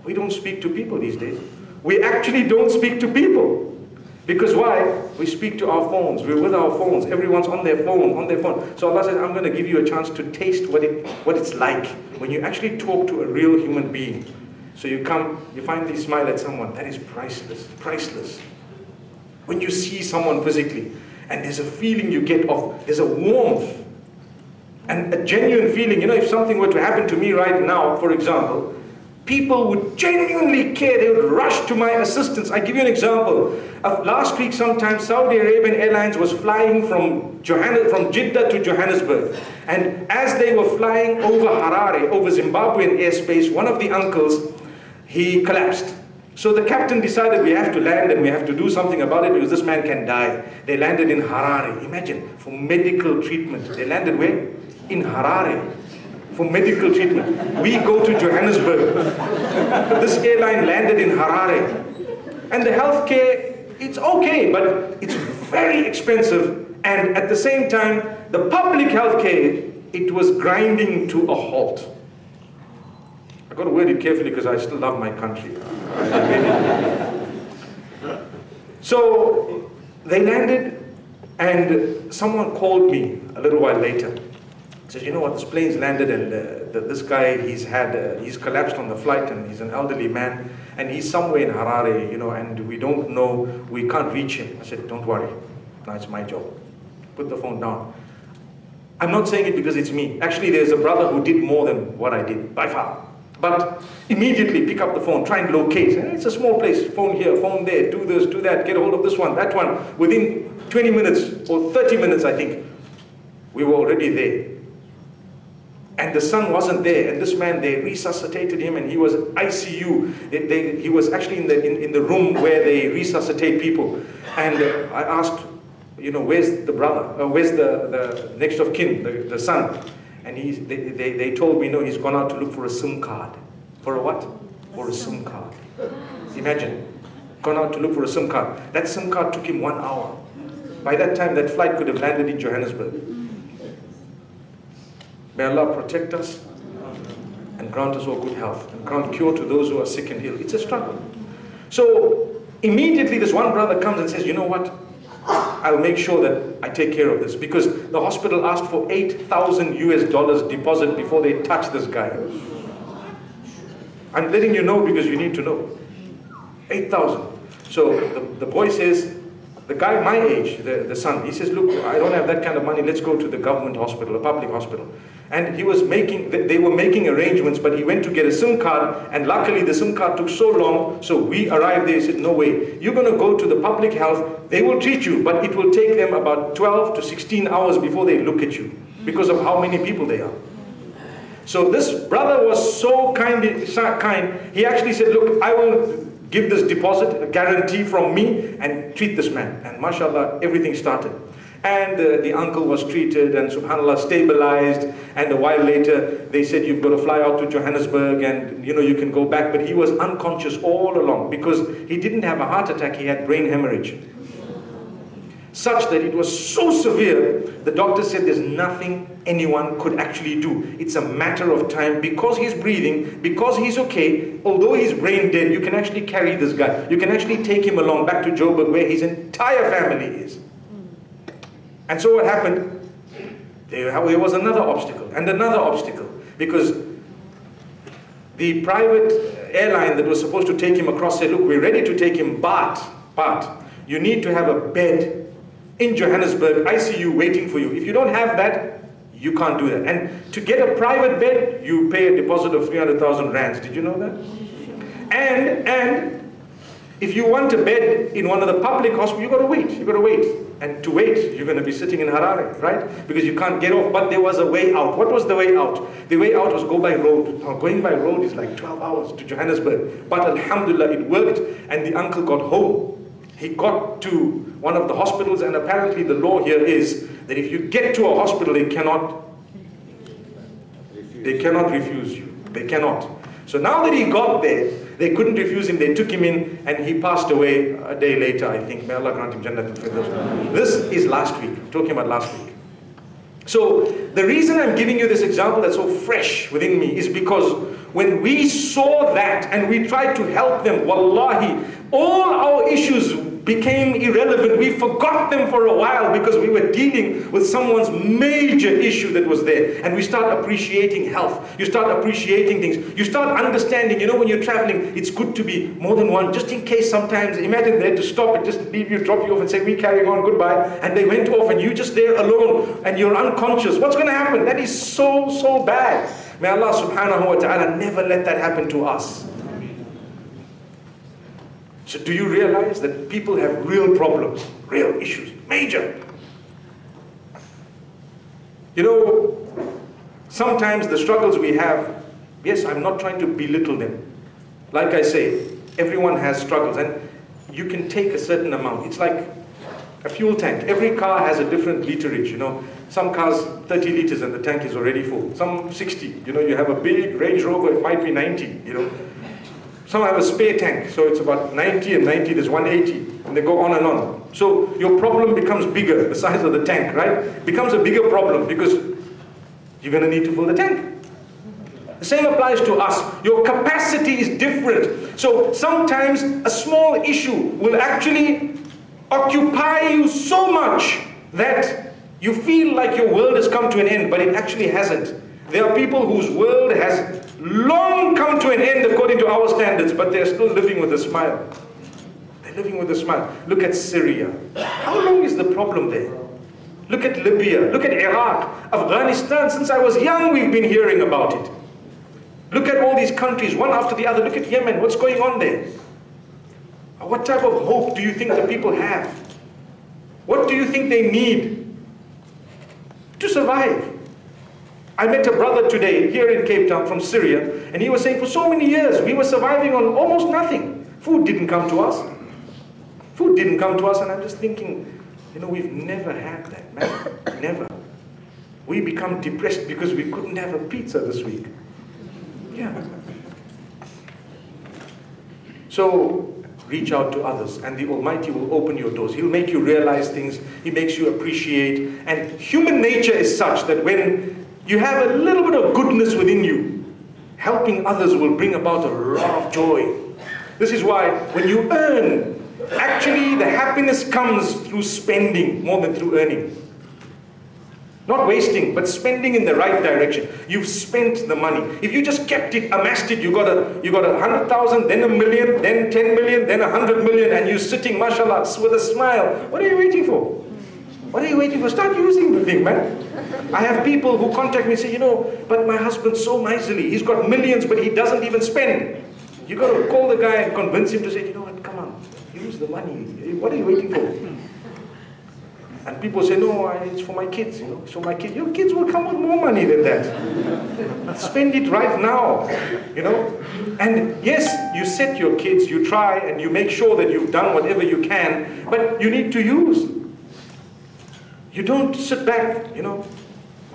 We don't speak to people these days. We actually don't speak to people. Because why? We speak to our phones. We're with our phones. Everyone's on their phone, So Allah says, I'm going to give you a chance to taste what it's like when you actually talk to a real human being. So you come, you finally smile at someone. That is priceless, priceless. When you see someone physically, and there's a feeling you get of, there's a warmth, and a genuine feeling. You know, if something were to happen to me right now, for example, people would genuinely care, they would rush to my assistance. I give you an example. Last week sometime, Saudi Arabian Airlines was flying from Jeddah to Johannesburg. And as they were flying over Harare, over Zimbabwean airspace, one of the uncles, he collapsed. So the captain decided we have to land and we have to do something about it because this man can die. They landed in Harare. Imagine, for medical treatment. They landed where? In Harare. For medical treatment. We go to Johannesburg. But this airline landed in Harare. And the healthcare, it's okay, but it's very expensive. And at the same time, the public healthcare, it was grinding to a halt. I've got to word it carefully because I still love my country. So they landed and someone called me a little while later. Says, you know what, this plane's landed and this guy, he's collapsed on the flight and he's an elderly man and he's somewhere in Harare, you know, and we don't know, we can't reach him. I said, don't worry, now it's my job. Put the phone down. I'm not saying it because it's me. Actually, there's a brother who did more than what I did, by far. But immediately pick up the phone, try and locate. It's a small place, phone here, phone there, do this, do that, get a hold of this one, that one. Within 20 minutes or 30 minutes, I think, we were already there. And the son wasn't there, and this man, they resuscitated him, and he was ICU. He was actually in the room where they resuscitate people. And I asked, you know, where's the brother? Where's the next of kin, the son? And they told me, no, he's gone out to look for a SIM card. For a what? For a SIM card. Imagine, gone out to look for a SIM card. That SIM card took him 1 hour. By that time, that flight could have landed in Johannesburg. May Allah protect us and grant us all good health and grant cure to those who are sick and ill. It's a struggle. So immediately this one brother comes and says, you know what? I'll make sure that I take care of this, because the hospital asked for $8,000 US deposit before they touch this guy. I'm letting you know because you need to know. 8,000. So the boy says, the guy my age, the son, he says, look, I don't have that kind of money, let's go to the government hospital, a public hospital. And he was they were making arrangements, but he went to get a SIM card, and luckily the SIM card took so long, so we arrived there, he said, no way, you're going to go to the public health, they will treat you, but it will take them about 12 to 16 hours before they look at you, because of how many people they are. So this brother was so kind, he actually said, look, I will give this deposit, a guarantee from me, and treat this man. And mashallah, everything started. And the uncle was treated and subhanAllah stabilized, and a while later they said you've got to fly out to Johannesburg and you can go back, but he was unconscious all along because he didn't have a heart attack, he had brain hemorrhage. Such that it was so severe, the doctor said there's nothing anyone could actually do. It's a matter of time. Because he's breathing, because he's okay, although he's brain dead, you can actually carry this guy. You can actually take him along back to Joburg where his entire family is. And so what happened? There was another obstacle and another obstacle, because the private airline that was supposed to take him across said, look, we're ready to take him, but you need to have a bed in Johannesburg, ICU waiting for you. If you don't have that, you can't do that. And to get a private bed, you pay a deposit of 300,000 rands. Did you know that? And if you want a bed in one of the public hospitals, you've got to wait. You've got to wait. And to wait, you're going to be sitting in Harare, right? Because you can't get off. But there was a way out. What was the way out? The way out was go by road. Now, going by road is like 12 hours to Johannesburg. But alhamdulillah, it worked, and the uncle got home. He got to one of the hospitals, and apparently the law here is that if you get to a hospital, they cannot refuse you. They cannot. So now that he got there, they couldn't refuse him. They took him in, and he passed away a day later, I think. May Allah grant him Jannat al-Firdaus. This is last week. I'm talking about last week. So the reason I'm giving you this example that's so fresh within me is because when we saw that and we tried to help them, wallahi, all our issues became irrelevant. We forgot them for a while because we were dealing with someone's major issue that was there. And we start appreciating health. You start appreciating things. You start understanding, when you're traveling, it's good to be more than one, just in case sometimes, imagine they had to stop and just leave you, drop you off and say, we're carrying on, goodbye. And they went off and you're just there alone and you're unconscious. What's going to happen? That is so, so bad. May Allah subhanahu wa ta'ala never let that happen to us. So do you realize that people have real problems, real issues, major? Sometimes the struggles we have, yes, I'm not trying to belittle them. Like I say, everyone has struggles, and you can take a certain amount. It's like a fuel tank. Every car has a different literage, Some cars, 30 liters and the tank is already full. Some 60, you have a big Range Rover, it might be 90, Some have a spare tank, so it's about 90 and 90, there's 180, and they go on and on. So your problem becomes bigger, the size of the tank, right? Becomes a bigger problem because you're going to need to fill the tank. The same applies to us. Your capacity is different. So sometimes a small issue will actually occupy you so much that you feel like your world has come to an end, but it actually hasn't. There are people whose world has long come to an end according to our standards, but they're still living with a smile. They're living with a smile. Look at Syria. How long is the problem there? Look at Libya. Look at Iraq. Afghanistan. Since I was young, we've been hearing about it. Look at all these countries, one after the other. Look at Yemen. What's going on there? What type of hope do you think the people have? What do you think they need to survive? I met a brother today here in Cape Town from Syria, and he was saying for so many years we were surviving on almost nothing. Food didn't come to us. Food didn't come to us, and I'm just thinking, we've never had that, man. Never. We become depressed because we couldn't have a pizza this week. Yeah. So reach out to others, and the Almighty will open your doors. He'll make you realize things. He makes you appreciate. And human nature is such that when you have a little bit of goodness within you, helping others will bring about a lot of joy. This is why when you earn, actually the happiness comes through spending more than through earning. Not wasting, but spending in the right direction. You've spent the money. If you just kept it, amassed it, you got 100,000, then 1 million, then 10 million, then 100 million, and you're sitting, mashallah, with a smile. What are you waiting for? What are you waiting for? Start using the thing, man. I have people who contact me and say, but my husband's so miserly. He's got millions, but he doesn't even spend. You got to call the guy and convince him to say, what, come on, use the money. What are you waiting for? And people say, no, it's for my kids, it's for my kids. Your kids will come with more money than that. Spend it right now, And yes, you set your kids, you try, and you make sure that you've done whatever you can, but you need to use. You don't sit back, you know.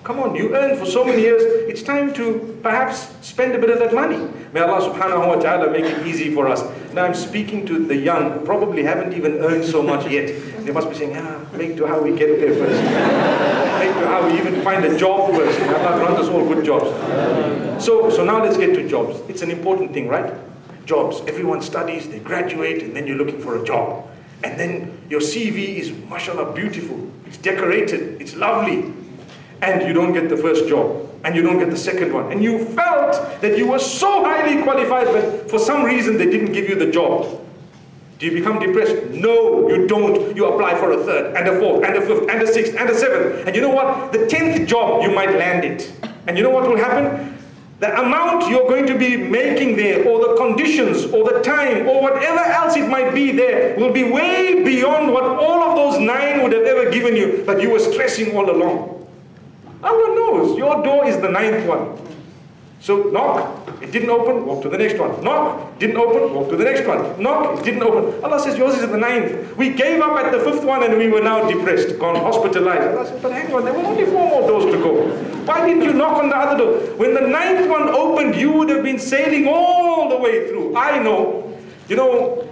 Come on, you earned for so many years. It's time to perhaps spend a bit of that money. May Allah subhanahu wa ta'ala make it easy for us. Now I'm speaking to the young, who probably haven't even earned so much yet. They must be saying, make to how we get there first. Make to how we even find a job first. May Allah grant us all good jobs. So now let's get to jobs. It's an important thing, right? Jobs. Everyone studies, they graduate, and then you're looking for a job. And then your CV is, mashallah, beautiful. It's decorated. It's lovely. And you don't get the first job, and you don't get the second one, and you felt that you were so highly qualified, but for some reason they didn't give you the job. Do you become depressed? No, you don't. You apply for a third, and a fourth, and a fifth, and a sixth, and a seventh. And you know what? The 10th job, you might land it. And you know what will happen? The amount you're going to be making there, or the conditions, or the time, or whatever else it might be there, will be way beyond what all of those 9 would have ever given you, but you were stressing all along. Allah knows, your door is the 9th one. So knock, it didn't open, walk to the next one. Knock, didn't open, walk to the next one. Knock, it didn't open. Allah says yours is the 9th. We gave up at the 5th one and we were now depressed, gone hospitalized. Allah said, but hang on, there were only 4 more doors to go. Why didn't you knock on the other door? When the 9th one opened, you would have been sailing all the way through. I know, you know,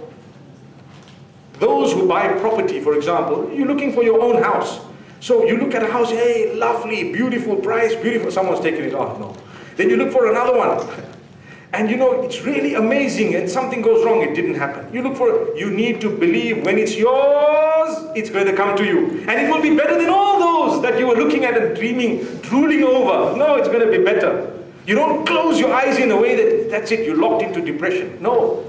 those who buy property, for example, you're looking for your own house. So you look at a house, hey, lovely, beautiful price, beautiful. Someone's taken it off, no. Then you look for another one. And you know, it's really amazing and something goes wrong, it didn't happen. You look for, you need to believe when it's yours, it's going to come to you. And it will be better than all those that you were looking at and dreaming, drooling over. No, it's going to be better. You don't close your eyes in a way that, that's it, you're locked into depression. No.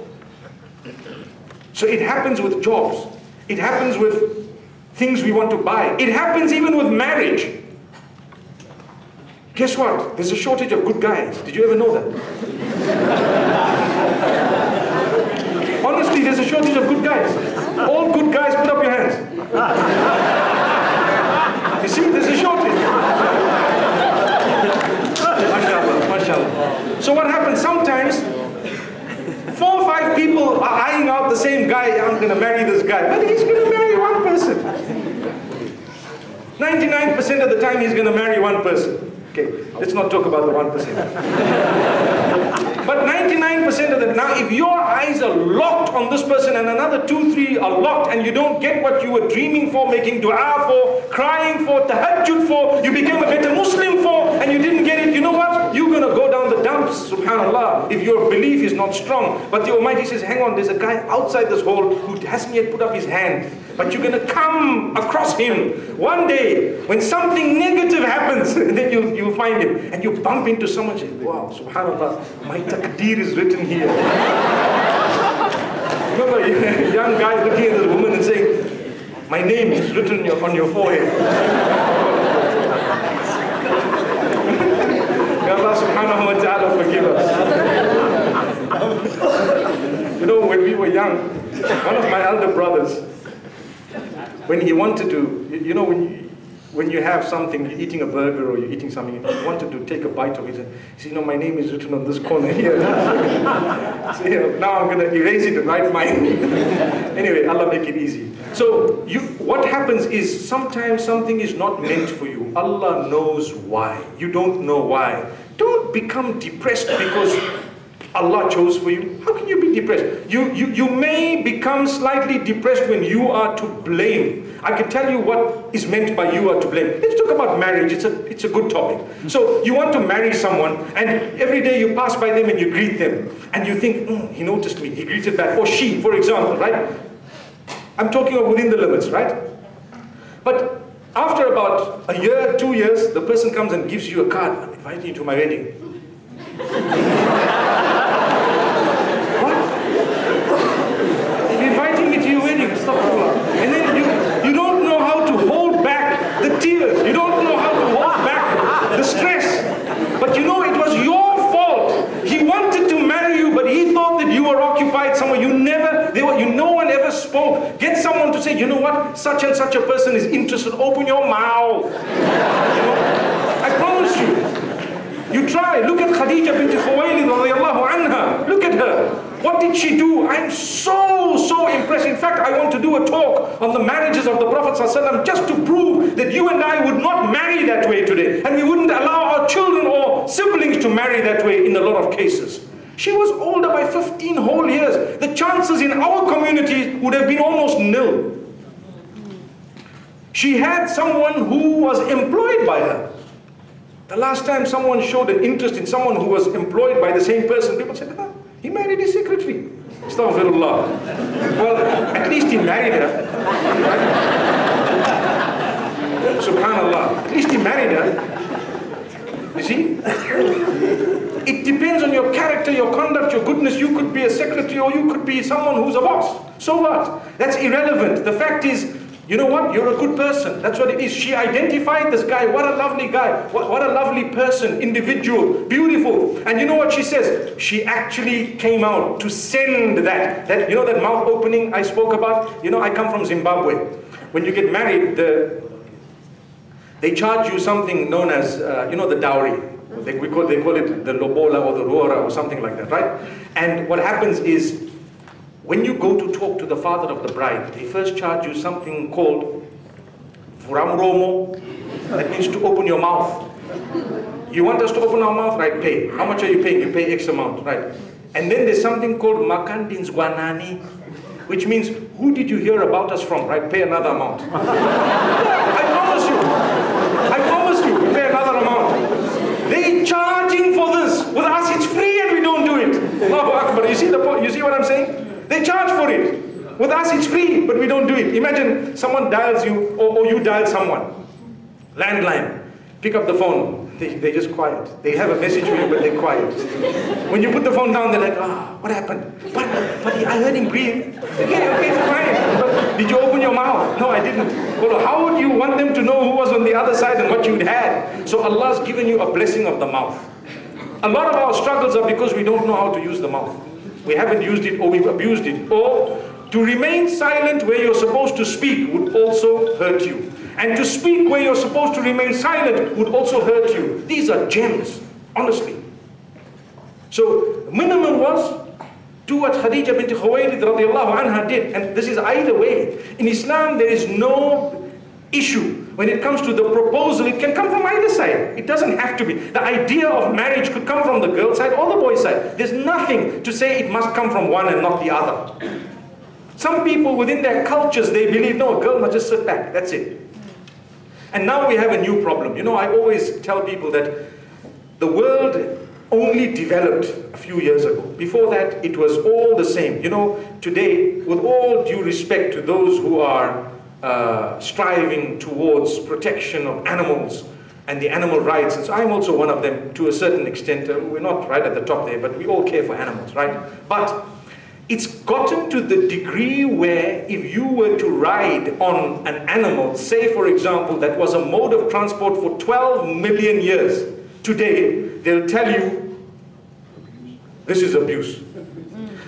So it happens with jobs. It happens with things we want to buy. It happens even with marriage. Guess what? There's a shortage of good guys. Did you ever know that? Honestly, there's a shortage of good guys. All good guys, put up your hands. You see, there's a shortage. MashaAllah, MashaAllah. So what happens? Sometimes 4 or 5 people are eyeing out the same guy. I'm going to marry this guy. But he's going to marry one person. 99% of the time he's going to marry one person. Okay, let's not talk about the 1%. But 99% of the now, if your eyes are locked on this person and another 2, 3 are locked and you don't get what you were dreaming for, making dua for, crying for, tahajjud for, you became a better Muslim for, and you didn't get it, you know what? You're going to go down the dumps, subhanAllah, if your belief is not strong. But the Almighty says, hang on, there's a guy outside this hole who hasn't yet put up his hand. But you're going to come across him one day when something negative happens, and then you'll find him, and you bump into someone and say, wow, subhanAllah, my taqdeer is written here. Remember a young guy looking at this woman and saying, my name is written on your forehead. May Allah subhanahu wa ta'ala forgive us. You know, when we were young, one of my elder brothers, when he wanted to, you know, when you have something, you're eating a burger or you're eating something, you wanted to take a bite of it, he said, you know, my name is written on this corner here. So, you know, now I'm going to erase it and write mine. Anyway, Allah make it easy. So what happens is sometimes something is not meant for you. Allah knows why. You don't know why. Don't become depressed because Allah chose for you. How can you be depressed? You may become slightly depressed when you are to blame. I can tell you what is meant by you are to blame. Let's talk about marriage. It's a good topic. So you want to marry someone and every day you pass by them and you greet them. And you think, he noticed me, he greeted back. Or she, for example, right? I'm talking of within the limits, right? But after about a year, 2 years, the person comes and gives you a card. I'm inviting you to my wedding. And then you don't know how to hold back the tears. You don't know how to hold back the stress. But you know it was your fault. He wanted to marry you, but he thought that you were occupied somewhere. No one ever spoke. Get someone to say, you know what, such and such a person is interested. Open your mouth. You know? I promise you. You try. Look at Khadija bint Khuwaylid radiyallahu anha. Look at her. What did she do? I'm so impressed. In fact, I want to do a talk on the marriages of the Prophet ﷺ just to prove that you and I would not marry that way today. And we wouldn't allow our children or siblings to marry that way in a lot of cases. She was older by 15 whole years. The chances in our community would have been almost nil. She had someone who was employed by her. The last time someone showed an interest in someone who was employed by the same person, people said, "Ah, he married his secretary." Astaghfirullah. Well, at least he married her. Right? Subhanallah. At least he married her. You see? It depends on your character, your conduct, your goodness. You could be a secretary or you could be someone who's a boss. So what? That's irrelevant. The fact is, you know what? You're a good person. That's what it is. She identified this guy. What a lovely guy. What a lovely person, individual, beautiful. And you know what she says? She actually came out to send that you know that mouth opening I spoke about? You know, I come from Zimbabwe. When you get married, they charge you something known as, you know, the dowry. They call it the lobola or the ruora or something like that, right? And what happens is, when you go to talk to the father of the bride, they first charge you something called vuramromo. That means to open your mouth. You want us to open our mouth, right? Pay. How much are you paying? You pay X amount, right? And then there's something called makandins guanani, which means, who did you hear about us from, right? Pay another amount. I promise you, pay another amount. They charging for this. With us it's free and we don't do it. Allahu Akbar. You see the point? You see what I'm saying? They charge for it. With us it's free, but we don't do it. Imagine someone dials you, or you dial someone. Landline. Pick up the phone. They're just quiet. They have a message for you, but they're quiet. When you put the phone down, they're like, "Ah, what happened? But I heard him breathe." Okay, it's fine. But did you open your mouth? No, I didn't. Well, how would you want them to know who was on the other side and what you'd had? So Allah's given you a blessing of the mouth. A lot of our struggles are because we don't know how to use the mouth. We haven't used it, or we've abused it. Or to remain silent where you're supposed to speak would also hurt you. And to speak where you're supposed to remain silent would also hurt you. These are gems, honestly. So the minimum was, do what Khadija bint Khuwaylid radiallahu anha did. And this is either way. In Islam, there is no issue. When it comes to the proposal, it can come from either side. It doesn't have to be. The idea of marriage could come from the girl side or the boy side. There's nothing to say it must come from one and not the other. Some people within their cultures, they believe, no, a girl must just sit back, that's it. And now we have a new problem. You know, I always tell people that the world only developed a few years ago. Before that, it was all the same. You know, today, with all due respect to those who are striving towards protection of animals and the animal rights, and so I'm also one of them to a certain extent. We're not right at the top there, but we all care for animals, right? But it's gotten to the degree where if you were to ride on an animal, say for example, that was a mode of transport for 12 million years, today they'll tell you this is abuse.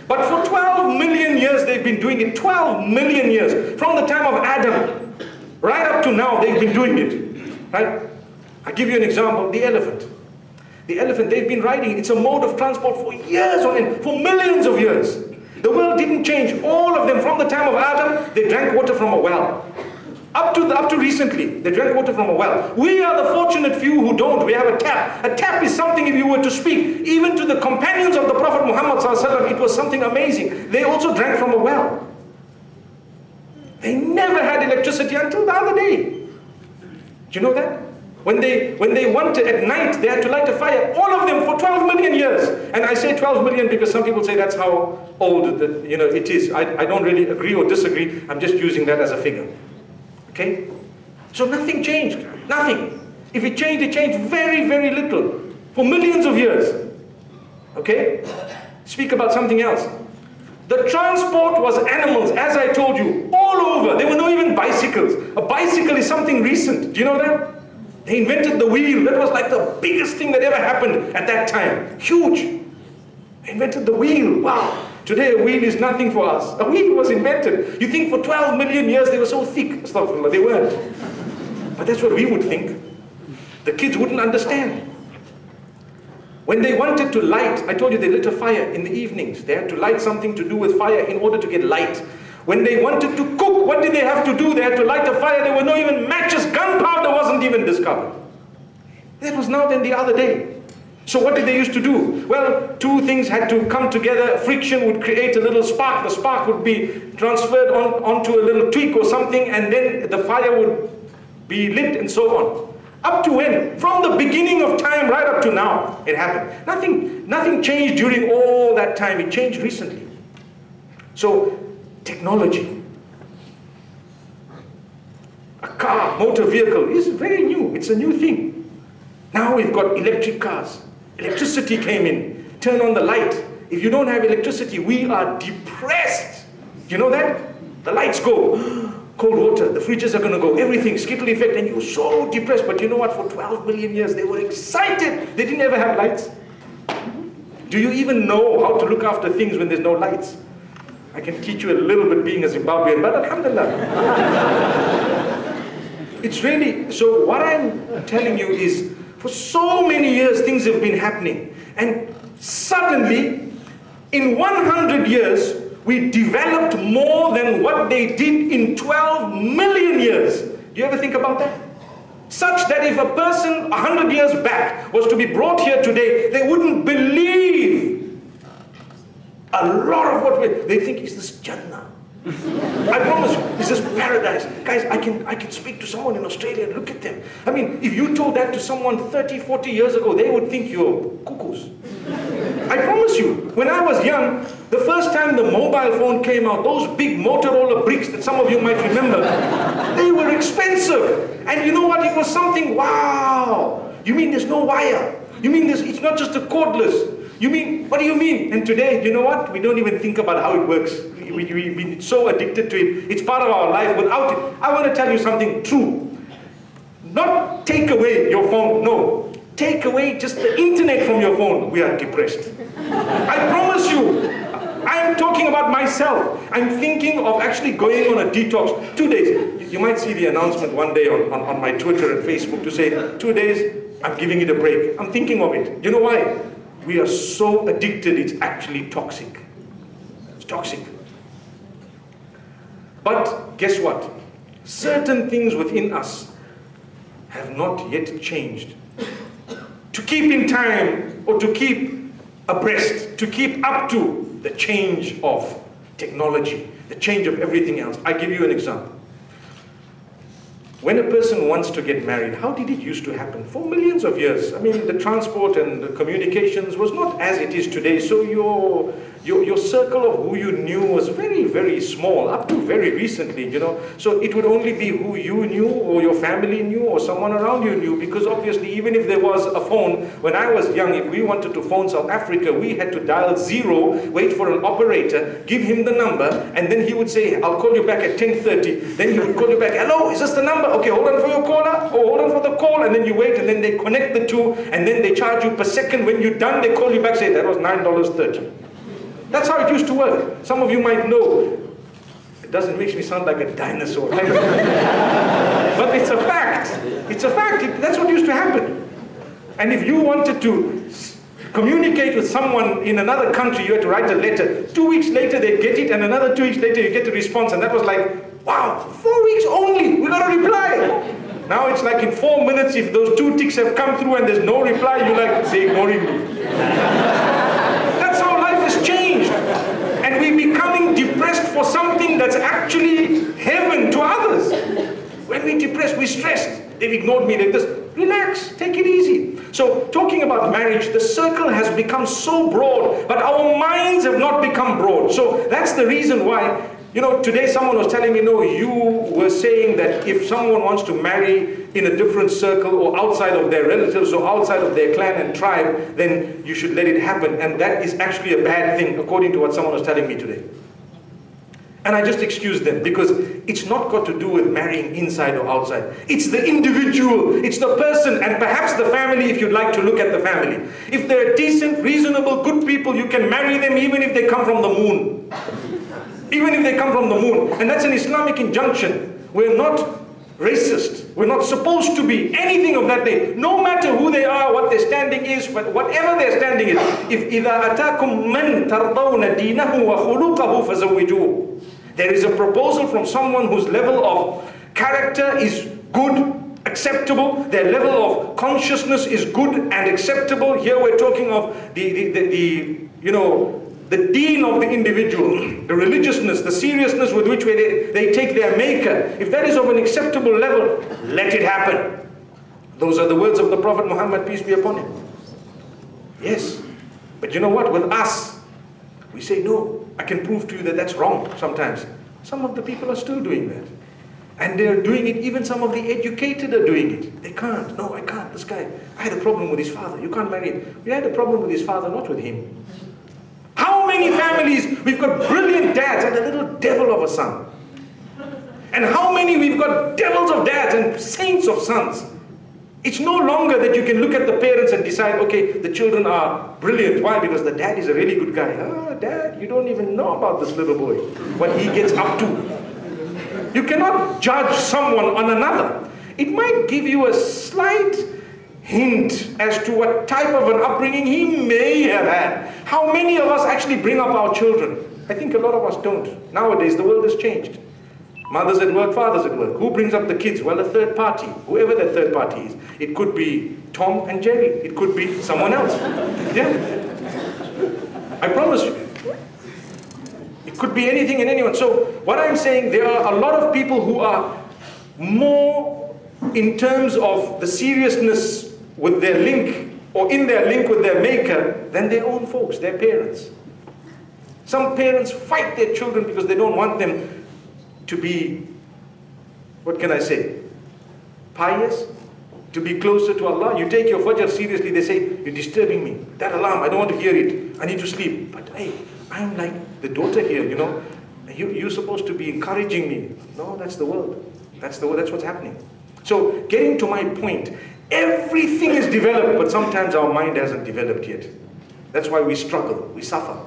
But for 12 million years they've been doing it, 12 million years. From the time of Adam, right up to now they've been doing it, right? I'll give you an example, the elephant. The elephant, they've been riding it. It's a mode of transport for years on end, for millions of years. The world didn't change. All of them, from the time of Adam, they drank water from a well. Up to recently, they drank water from a well. We are the fortunate few who don't. We have a tap. A tap is something, if you were to speak, even to the companions of the Prophet Muhammad ﷺ, it was something amazing. They also drank from a well. They never had electricity until the other day. Do you know that? When they wanted at night, they had to light a fire, all of them for 12 million years. And I say 12 million because some people say that's how old it is. I don't really agree or disagree. I'm just using that as a figure. Okay? So nothing changed. Nothing. If it changed very, very little. For millions of years. Okay? Speak about something else. The transport was animals, as I told you, all over. There were no even bicycles. A bicycle is something recent. Do you know that? They invented the wheel. That was like the biggest thing that ever happened at that time. Huge. They invented the wheel. Wow. Today a wheel is nothing for us. A wheel was invented. You think for 12 million years they were so thick. Astaghfirullah, they weren't. But that's what we would think. The kids wouldn't understand. When they wanted to light, I told you they lit a fire in the evenings. They had to light something to do with fire in order to get light. When they wanted to cook, what did they have to do? They had to light a fire. There were no even matches. Gunpowder wasn't even discovered. That was now than the other day. So what did they used to do? Well, two things had to come together. Friction would create a little spark. The spark would be transferred onto a little twig or something, and then the fire would be lit and so on. Up to when? From the beginning of time right up to now, it happened. Nothing changed during all that time. It changed recently. So, technology. A car, motor vehicle is very new. It's a new thing. Now we've got electric cars. Electricity came in. Turn on the light. If you don't have electricity, we are depressed. You know that? The lights go. Cold water, the fridges are going to go, everything, skittle effect, and you're so depressed. But you know what? For 12 million years, they were excited. They didn't ever have lights. Do you even know how to look after things when there's no lights? I can teach you a little bit being a Zimbabwean, but alhamdulillah. It's really, so what I'm telling you is, for so many years, things have been happening. And suddenly, in 100 years, we developed more than what they did in 12 million years. Do you ever think about that? Such that if a person 100 years back was to be brought here today, they wouldn't believe a lot of what they think is this Jannah. I promise you, this is paradise. Guys, I can speak to someone in Australia and look at them. I mean, if you told that to someone 30, 40 years ago, they would think you're cuckoos. I promise you, when I was young, the first time the mobile phone came out, those big Motorola bricks that some of you might remember, they were expensive. And you know what? It was something, wow. You mean there's no wire? You mean it's not just a cordless? You mean, what do you mean? And today, you know what? We don't even think about how it works. We've been so addicted to it. It's part of our life. Without it, I want to tell you something true. Not take away your phone, no. Take away just the internet from your phone. We are depressed. I promise you. I'm talking about myself. I'm thinking of actually going on a detox. 2 days. You might see the announcement one day on my Twitter and Facebook to say, 2 days, I'm giving it a break. I'm thinking of it. You know why? We are so addicted, it's actually toxic. It's toxic. But guess what? Certain things within us have not yet changed. To keep in time, or to keep abreast, to keep up to the change of technology, the change of everything else. I give you an example. When a person wants to get married, how did it used to happen? For millions of years. I mean, the transport and the communications was not as it is today, so your circle of who you knew was very, very small, up to very recently, you know. So it would only be who you knew, or your family knew, or someone around you knew, because obviously even if there was a phone, when I was young, if we wanted to phone South Africa, we had to dial 0, wait for an operator, give him the number, and then he would say, I'll call you back at 10:30. Then he would call you back, hello, is this the number? Okay, hold on for your caller, or hold on for the call, and then you wait, and then they connect the two, and then they charge you per second. When you're done, they call you back, say, that was $9.30. That's how it used to work. Some of you might know. It doesn't make me sound like a dinosaur. But it's a fact. It's a fact. That's what used to happen. And if you wanted to communicate with someone in another country, you had to write a letter. 2 weeks later, they get it, and another 2 weeks later, you get a response. And that was like, wow, 4 weeks only, we got a reply. Now it's like in 4 minutes, if those 2 ticks have come through and there's no reply, you're like, they're ignoring me. That's how life has changed. And we're becoming depressed for something that's actually heaven to others. When we're depressed, we're stressed. They've ignored me, they've just, relax, take it easy. So talking about marriage, the circle has become so broad, but our minds have not become broad. So that's the reason why, you know, today someone was telling me, no, you were saying that if someone wants to marry in a different circle or outside of their relatives or outside of their clan and tribe, then you should let it happen. And that is actually a bad thing, according to what someone was telling me today. And I just excused them, because it's not got to do with marrying inside or outside. It's the individual, it's the person, and perhaps the family if you'd like to look at the family. If they're decent, reasonable, good people, you can marry them even if they come from the moon. Even if they come from the moon. And that's an Islamic injunction. We're not racist. We're not supposed to be anything of that day. No matter who they are, what their standing is, whatever their standing is. If إِذَا أَتَاكُمْ مَنْ تَرْضَوْنَ دِينَهُ وَخُلُقَهُ فَزَوِّجُوهُ. There is a proposal from someone whose level of character is good, acceptable, their level of consciousness is good and acceptable. Here we're talking of the deen of the individual, the religiousness, the seriousness with which they take their maker. If that is of an acceptable level, let it happen. Those are the words of the Prophet Muhammad, peace be upon him. Yes, but you know what? With us, we say, no, I can prove to you that that's wrong sometimes. Some of the people are still doing that. And they're doing it, even some of the educated are doing it. They can't. No, I can't. This guy, I had a problem with his father. You can't marry him. We had a problem with his father, not with him. How many families, we've got brilliant dads and a little devil of a son. And how many we've got devils of dads and saints of sons. It's no longer that you can look at the parents and decide, okay, the children are brilliant. Why? Because the dad is a really good guy. Oh, dad, you don't even know about this little boy, what he gets up to. You cannot judge someone on another. It might give you a slight hint as to what type of an upbringing he may have had. How many of us actually bring up our children? I think a lot of us don't. Nowadays, the world has changed. Mothers at work, fathers at work. Who brings up the kids? Well, a third party, whoever that third party is. It could be Tom and Jerry. It could be someone else. Yeah. I promise you. It could be anything and anyone. So what I'm saying, there are a lot of people who are more in terms of the seriousness with their link, or in their link with their maker, than their own folks, their parents. Some parents fight their children because they don't want them to be, what can I say, pious, to be closer to Allah. You take your Fajr seriously, they say, you're disturbing me. That alarm, I don't want to hear it. I need to sleep. But hey, I'm like the daughter here, you know. You're supposed to be encouraging me. No, that's the world. That's the world. That's what's happening. So getting to my point, everything is developed, but sometimes our mind hasn't developed yet. That's why we struggle, we suffer.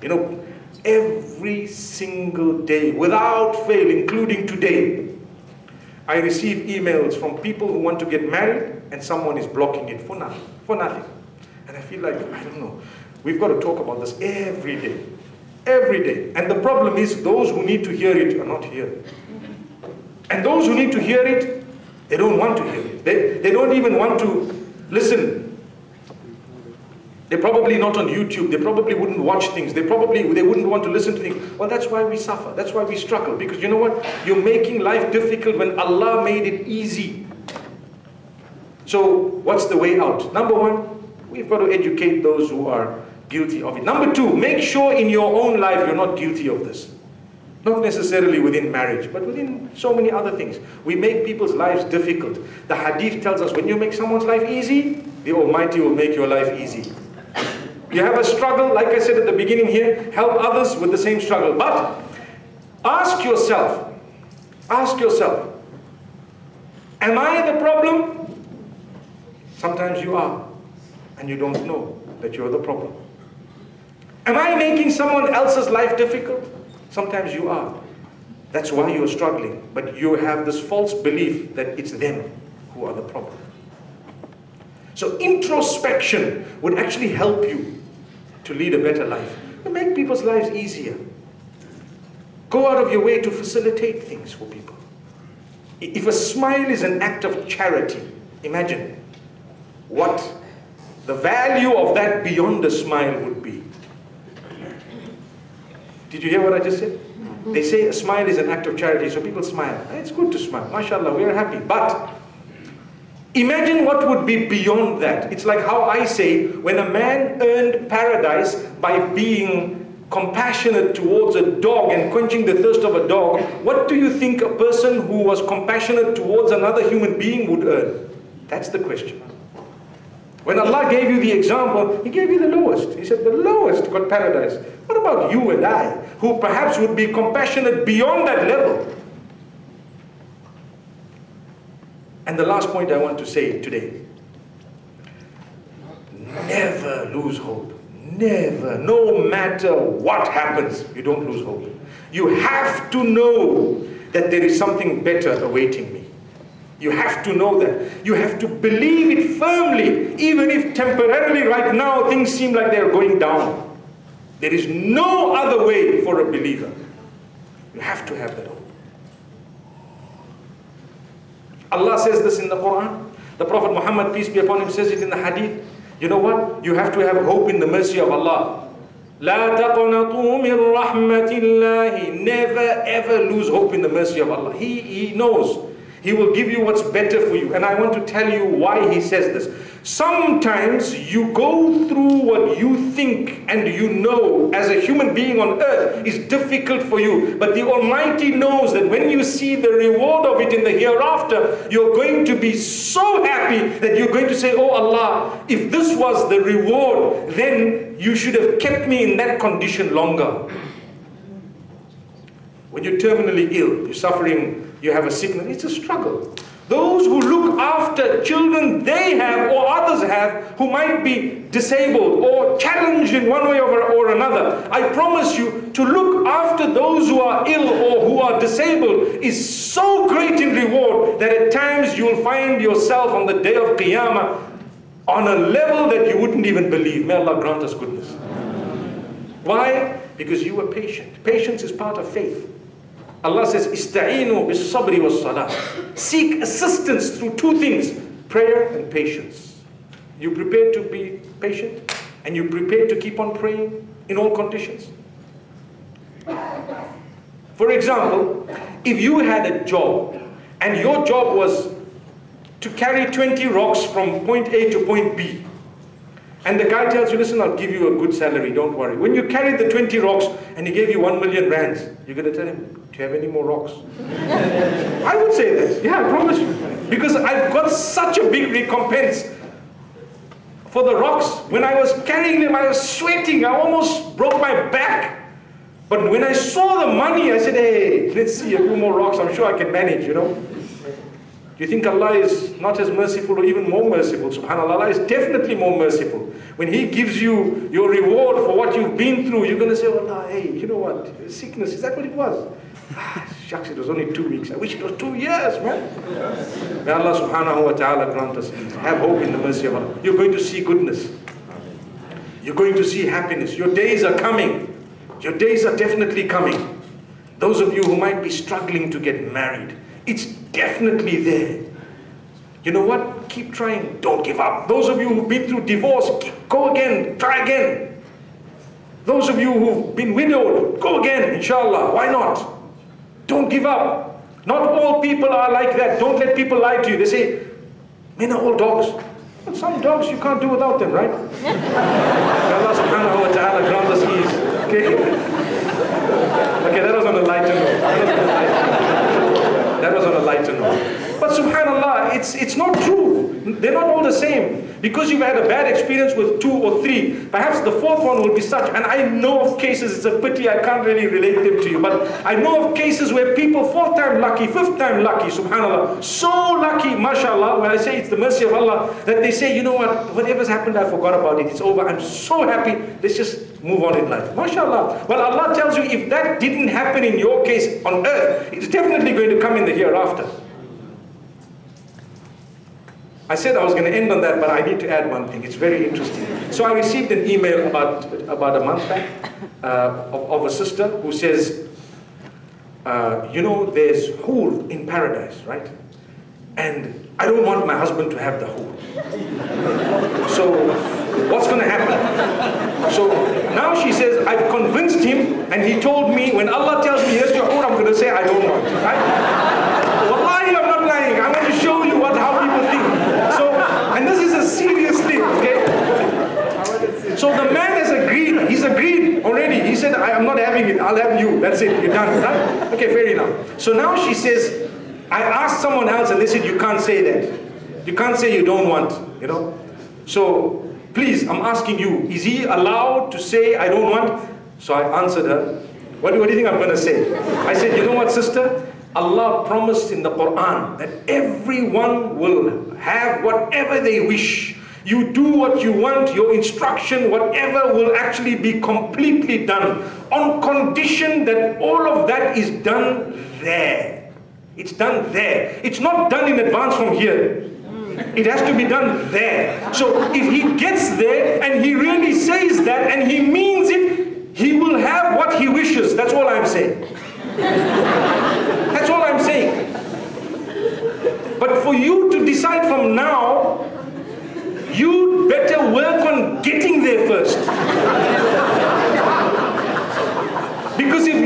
You know, every single day, without fail, including today, I receive emails from people who want to get married and someone is blocking it for nothing, And I feel like, I don't know, we've got to talk about this every day, every day. And the problem is those who need to hear it are not here. And those who need to hear it, they don't want to hear it. They don't even want to listen. They're probably not on YouTube. They probably wouldn't watch things. They wouldn't want to listen to things. Well, that's why we suffer. That's why we struggle. Because you know what? You're making life difficult when Allah made it easy. So what's the way out? Number one, we've got to educate those who are guilty of it. Number two, make sure in your own life you're not guilty of this. Not necessarily within marriage, but within so many other things. We make people's lives difficult. The hadith tells us when you make someone's life easy, the Almighty will make your life easy. You have a struggle, like I said at the beginning here, help others with the same struggle. But ask yourself, am I the problem? Sometimes you are, and you don't know that you're the problem. Am I making someone else's life difficult? Sometimes you are. That's why you're struggling. But you have this false belief that it's them who are the problem. So introspection would actually help you to lead a better life. You make people's lives easier. Go out of your way to facilitate things for people. If a smile is an act of charity, imagine what the value of that beyond a smile would be. Did you hear what I just said? They say a smile is an act of charity, so people smile. It's good to smile. MashaAllah, we are happy. But imagine what would be beyond that. It's like how I say, when a man earned paradise by being compassionate towards a dog and quenching the thirst of a dog, what do you think a person who was compassionate towards another human being would earn? That's the question. When Allah gave you the example, He gave you the lowest. He said the lowest got paradise. What about you and I, who perhaps would be compassionate beyond that level? And the last point I want to say today, never lose hope. Never, no matter what happens, you don't lose hope. You have to know that there is something better awaiting me. You have to know that. You have to believe it firmly, even if temporarily right now things seem like they're going down. There is no other way for a believer. You have to have that hope. Allah says this in the Quran. The Prophet Muhammad, peace be upon him, says it in the Hadith. You know what? You have to have hope in the mercy of Allah. لا تقنطوا من رحمة الله. Never ever lose hope in the mercy of Allah. He knows. He will give you what's better for you. And I want to tell you why he says this. Sometimes you go through what you think and you know as a human being on earth is difficult for you. But the Almighty knows that when you see the reward of it in the hereafter, you're going to be so happy that you're going to say, oh Allah, if this was the reward, then you should have kept me in that condition longer. When you're terminally ill, you're suffering, you have a sickness, it's a struggle. Those who look after children they have or others have who might be disabled or challenged in one way or another, I promise you, to look after those who are ill or who are disabled is so great in reward that at times you'll find yourself on the day of Qiyamah on a level that you wouldn't even believe. May Allah grant us goodness. Why? Because you were patient. Patience is part of faith. Allah says, Ista'inu bis sabri was salah. Seek assistance through two things, prayer and patience. You prepared to be patient and you prepared to keep on praying in all conditions. For example, if you had a job and your job was to carry 20 rocks from point A to point B, and the guy tells you, listen, I'll give you a good salary, don't worry. When you carried the 20 rocks and he gave you 1 million rands, you're going to tell him, do you have any more rocks? I would say that, yeah, I promise you. Because I've got such a big recompense for the rocks. When I was carrying them, I was sweating, I almost broke my back. But when I saw the money, I said, hey, let's see a few more rocks, I'm sure I can manage, you know. Do you think Allah is not as merciful or even more merciful? SubhanAllah, Allah is definitely more merciful. When He gives you your reward for what you've been through, you're going to say, oh Allah, hey, you know what? Sickness, is that what it was? Shucks, it was only 2 weeks. I wish it was 2 years, man. May Allah subhanahu wa ta'ala grant us. Have hope in the mercy of Allah. You're going to see goodness. You're going to see happiness. Your days are coming. Your days are definitely coming. Those of you who might be struggling to get married, it's definitely there. You know what? Keep trying. Don't give up. Those of you who've been through divorce, go again. Try again. Those of you who've been widowed, go again, inshallah. Why not? Don't give up. Not all people are like that. Don't let people lie to you. They say, men are all dogs. Well, some dogs you can't do without them, right? Allah subhanahu wa ta'ala grant us ease. Okay? Okay, that was on a lighter note. That was on a lighter note. But subhanallah, it's not true. They're not all the same. Because you've had a bad experience with 2 or 3, perhaps the 4th one will be such. And I know of cases, it's a pity I can't really relate them to you, but I know of cases where people 4th time lucky, 5th time lucky, subhanallah, so lucky, mashallah, when I say it's the mercy of Allah, that they say, you know what, whatever's happened, I forgot about it, it's over, I'm so happy, let's just move on in life. Mashallah. Well, Allah tells you, if that didn't happen in your case on earth, it's definitely going to come in the hereafter. I said I was going to end on that, but I need to add one thing. It's very interesting. So I received an email about a month back of a sister who says, you know, there's hur in paradise, right? And I don't want my husband to have the hur. So what's going to happen? So now she says, I've convinced him, and he told me, when Allah tells me, here's your hur, I'm going to say, I don't want it, right? Wallahi, I'm not lying. I want to show you how people think. And this is a serious thing, okay? So the man has agreed, he's agreed already. He said, I'm not having it, I'll have you. That's it, you're done, right? Okay, fair enough. So now she says, I asked someone else and they said, you can't say that. You can't say you don't want, you know? So please, I'm asking you, is he allowed to say I don't want? So I answered her, what do you think I'm going to say? I said, you know what, sister? Allah promised in the Quran that everyone will have whatever they wish. You do what you want, your instruction, whatever will actually be completely done, on condition that all of that is done there. It's done there. It's not done in advance from here. It has to be done there. So if he gets there and he really says that and he means it, he will have what he wishes. That's all I'm saying. that from now, you better work on getting there first. Because if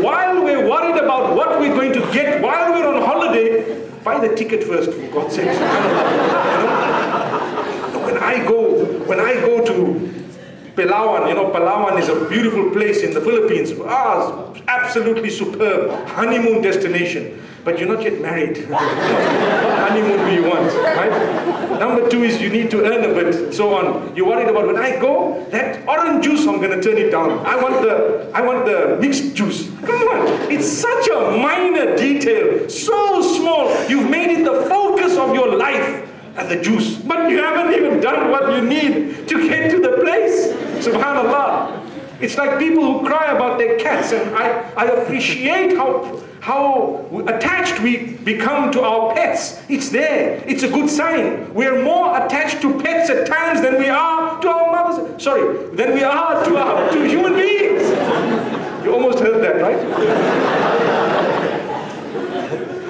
while we're worried about what we're going to get, while we're on holiday, buy the ticket first, for God's sake. When I go to Palawan, Palawan is a beautiful place in the Philippines. It's absolutely superb honeymoon destination. But you're not yet married. What honeymoon do you want, right? Number two is you need to earn a bit, so on. You're worried about when I go, that orange juice, I'm going to turn it down. I want the mixed juice. Come on, it's such a minor detail, so small. You've made it the focus of your life as the juice, but you haven't even done what you need to get to the place. Subhanallah. It's like people who cry about their cats, and I appreciate how attached we become to our pets. It's there. It's a good sign. We're more attached to pets at times than we are to our mothers. Than we are to human beings. You almost heard that, right?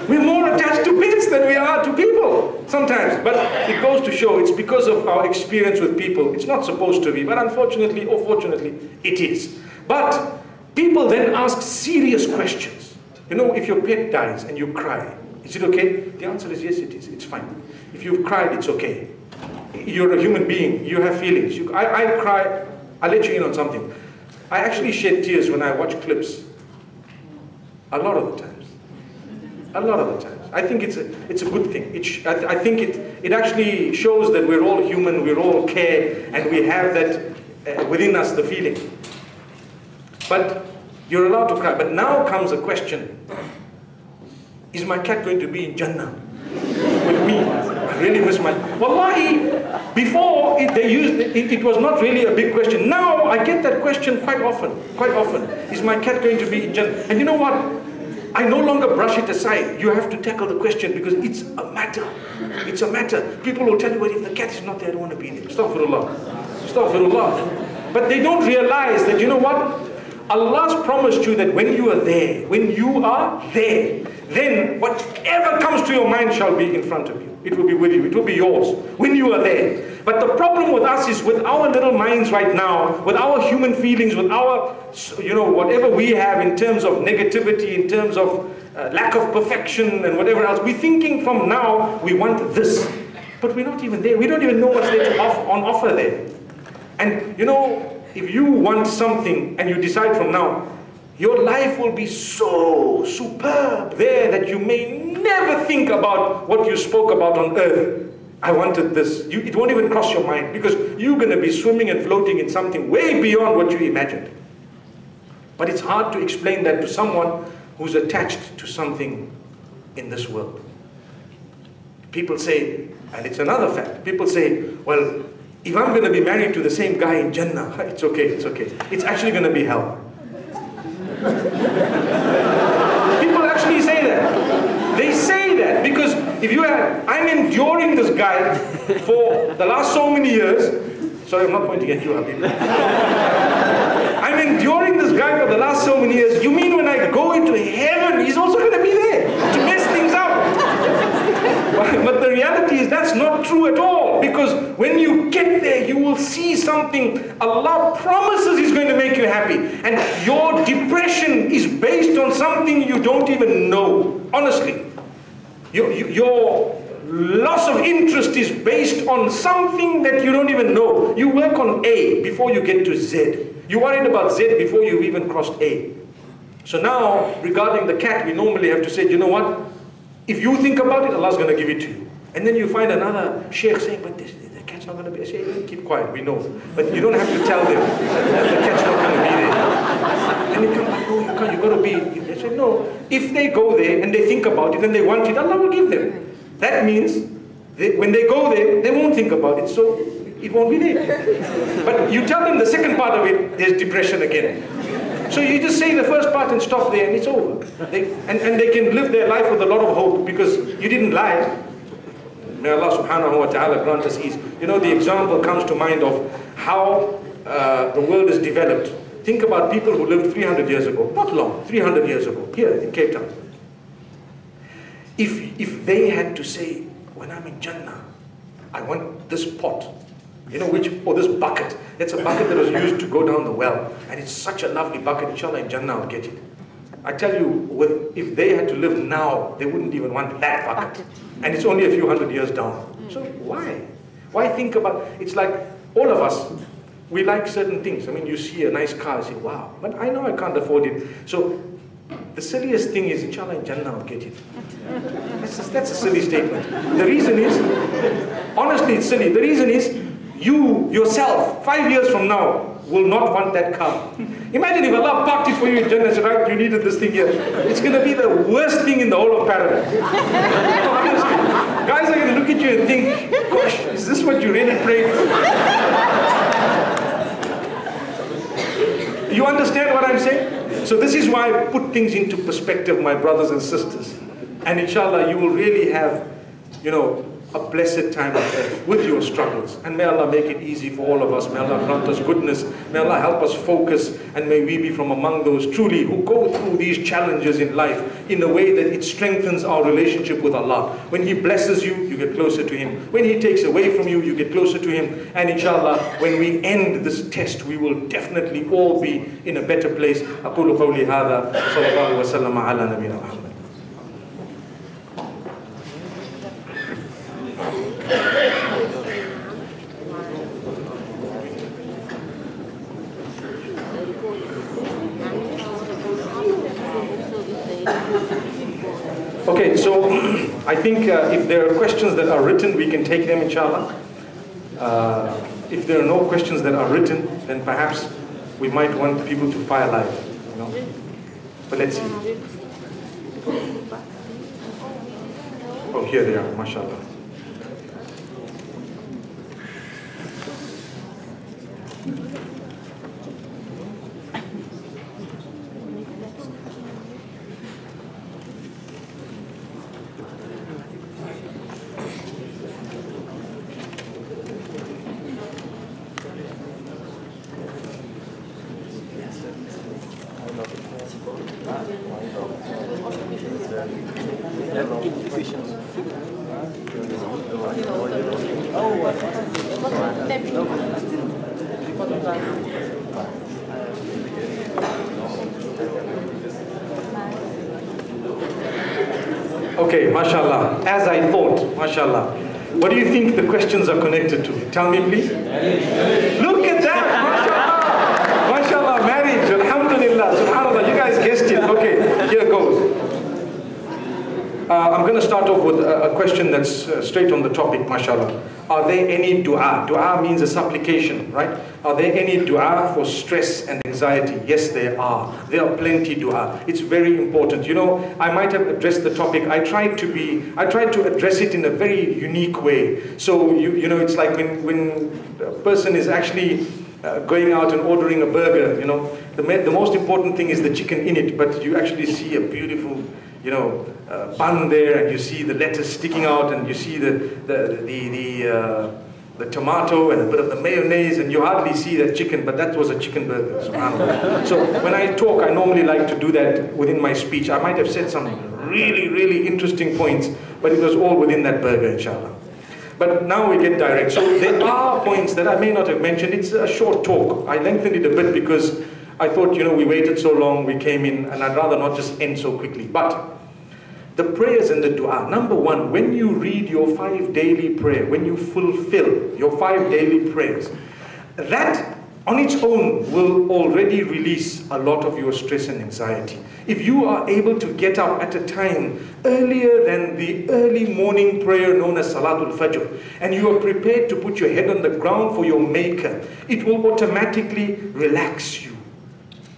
We're more attached to pets than we are to people sometimes. But it goes to show it's because of our experience with people. It's not supposed to be, but unfortunately or fortunately, it is. But people then ask serious questions. If your pet dies and you cry, is it okay? The answer is yes, it is. It's fine. If you've cried, it's okay. You're a human being. You have feelings. I cry. I'll let you in on something. I actually shed tears when I watch clips. A lot of the times. A lot of the times. I think it's a good thing. I think it actually shows that we're all human, we all care, and we have that within us, the feeling. But you're allowed to cry. But now comes a question. Is my cat going to be in Jannah with me? I really miss my... Wallahi, before it was not really a big question. Now I get that question quite often. Is my cat going to be in Jannah? And you know what? I no longer brush it aside. You have to tackle the question because it's a matter. It's a matter. People will tell you, well, if the cat is not there, I don't want to be in it. Astaghfirullah. Astaghfirullah. But they don't realize that, you know what? Allah's promised you that when you are there, then whatever comes to your mind shall be in front of you. It will be with you. It will be yours when you are there. But the problem with us is with our little minds right now, with our human feelings, with our, whatever we have in terms of negativity, in terms of lack of perfection and whatever else. We're thinking from now, we want this. But we're not even there. We don't even know what's there on offer there. And if you want something and you decide from now, your life will be so superb there that you may never think about what you spoke about on earth. I wanted this. It won't even cross your mind because you're going to be swimming and floating in something way beyond what you imagined. But it's hard to explain that to someone who's attached to something in this world. People say, and it's another fact, people say, well, if I'm going to be married to the same guy in Jannah, it's okay, it's okay. It's actually going to be hell. People actually say that. They say that because I'm enduring this guy for the last so many years. Sorry, I'm not pointing at you, Habib. I'm enduring this guy for the last so many years. You mean when I go into heaven, he's also going to be there to mess things up? But the reality is that's not true at all. Because when you get there, you will see something Allah promises is going to make you happy. And your depression is based on something you don't even know. Honestly. Your loss of interest is based on something that you don't even know. You work on A before you get to Z. You're worried about Z before you've even crossed A. So now, regarding the cat, we normally have to say, you know what? If you think about it, Allah's going to give it to you. And then you find another sheikh saying, but the cat's not going to be. I say, keep quiet, we know. But you don't have to tell them that the cat's not going to be there. And they come back, no, you can't, you've got to be. They say, no. If they go there and they think about it and they want it, Allah will give them. That means when they go there, they won't think about it, so it won't be there. But you tell them the second part of it, there's depression again. So you just say the first part and stop there and it's over. And they can live their life with a lot of hope because you didn't lie. May Allah subhanahu wa ta'ala grant us ease. The example comes to mind of how the world is developed. Think about people who lived 300 years ago. Not long, 300 years ago, here in Cape Town. If they had to say, when I'm in Jannah, I want this pot. You know or this bucket. It's a bucket that was used to go down the well. And it's such a lovely bucket. Inshallah, in Jannah, I'll get it. I tell you, if they had to live now, they wouldn't even want that bucket. And it's only a few hundred years down. So why? Why think about, it's like all of us, we like certain things. I mean, you see a nice car, you say, wow, but I know I can't afford it. So the silliest thing is, inshallah, in Jannah, I'll get it. That's a silly statement. The reason is, honestly, it's silly. The reason is, you, yourself, 5 years from now, will not want that car. Imagine if Allah parked it for you in Jannah and said, right, you needed this thing here. It's going to be the worst thing in the whole of paradise. Honestly, guys are going to look at you and think, gosh, is this what you really prayed for? You understand what I'm saying? So this is why I put things into perspective, my brothers and sisters. And inshallah, you will really have, you know, a blessed time on earth with your struggles. And may Allah make it easy for all of us. May Allah grant us goodness. May Allah help us focus. And may we be from among those truly who go through these challenges in life in a way that it strengthens our relationship with Allah. When He blesses you, you get closer to Him. When He takes away from you, you get closer to Him. And inshallah, when we end this test, we will definitely all be in a better place. أقول قولي هذا صلى الله وسلم على نبينا محمد. Okay, so I think if there are questions that are written, we can take them, inshallah. If there are no questions that are written, then perhaps we might want people to fire live, you know. But let's see. Oh, here they are, mashallah. Okay, mashallah. As I thought, mashallah. What do you think the questions are connected to? Tell me, please. Look at that, mashallah. Mashallah, marriage, alhamdulillah, subhanallah. You guys guessed it. Okay, here goes. I'm going to start off with a question that's straight on the topic, mashallah. Are there any dua? Dua means a supplication, right? Are there any dua for stress and anxiety? Yes, there are. There are plenty dua. It's very important. You know, I might have addressed the topic. I tried to address it in a very unique way. So, you know, it's like when a person is actually going out and ordering a burger, you know, the most important thing is the chicken in it, but you actually see a beautiful, you know, bun there, and you see the lettuce sticking out, and you see the tomato and a bit of the mayonnaise, and you hardly see that chicken, but that was a chicken burger, subhanAllah. So when I talk, I normally like to do that within my speech. I might have said some really, really interesting points, but it was all within that burger, inshallah. But now we get direct. So there are points that I may not have mentioned. It's a short talk. I lengthened it a bit because I thought, you know, we waited so long, we came in, and I'd rather not just end so quickly. But the prayers and the dua. Number one, when you read your 5 daily prayer, when you fulfill your 5 daily prayers, that on its own will already release a lot of your stress and anxiety. If you are able to get up at a time earlier than the early morning prayer known as Salatul Fajr, and you are prepared to put your head on the ground for your Maker, it will automatically relax you.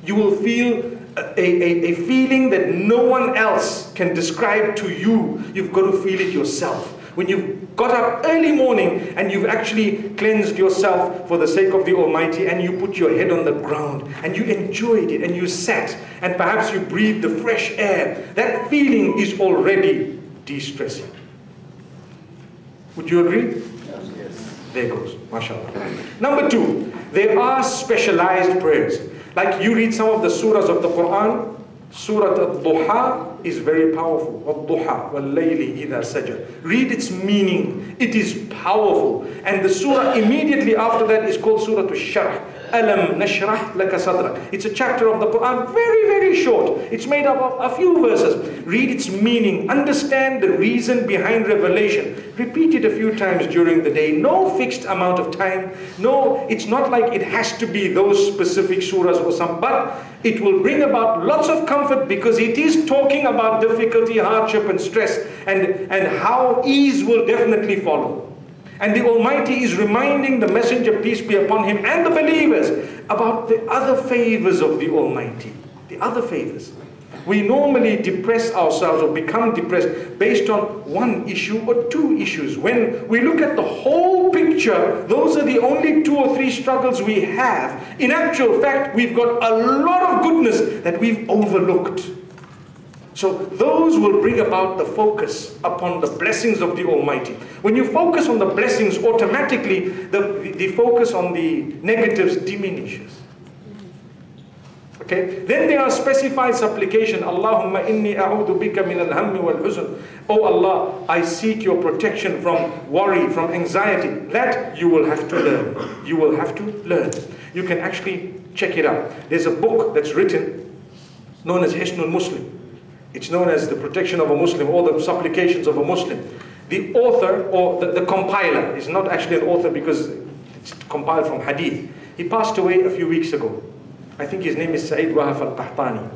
You will feel a feeling that no one else can describe to you. You've got to feel it yourself. When you've got up early morning and you've actually cleansed yourself for the sake of the Almighty, and you put your head on the ground and you enjoyed it and you sat and perhaps you breathed the fresh air, that feeling is already de-stressing. Would you agree? Yes. There goes, mashallah. Number two, there are specialized prayers. Like you read some of the surahs of the Quran, Surah Al-Duha is very powerful. Al-Duha, wal-layli idha sajad. Read its meaning. It is powerful. And the surah immediately after that is called Surah Al-Sharh. Alam nashrah laka sadrak. It's a chapter of the Quran, very, very short. It's made up of a few verses. Read its meaning. Understand the reason behind revelation. Repeat it a few times during the day. No fixed amount of time. No, it's not like it has to be those specific surahs or some, but it will bring about lots of comfort because it is talking about difficulty, hardship and stress and how ease will definitely follow. And the Almighty is reminding the Messenger, peace be upon him, and the believers about the other favors of the Almighty. The other favors. We normally depress ourselves or become depressed based on one issue or two issues. When we look at the whole picture, those are the only 2 or 3 struggles we have. In actual fact, we've got a lot of goodness that we've overlooked. So those will bring about the focus upon the blessings of the Almighty. When you focus on the blessings, automatically the focus on the negatives diminishes. Okay? Then there are specified supplication. Allahumma inni a'udhu bika min al-hammi wal-huzn. Oh Allah, I seek your protection from worry, from anxiety. That you will have to learn. You will have to learn. You can actually check it out. There's a book that's written known as Hisnul Muslim. It's known as the protection of a Muslim, or the supplications of a Muslim. The author, or the compiler, is not actually an author because it's compiled from hadith. He passed away a few weeks ago. I think his name is Sa'id Wahaf al-Qahtani.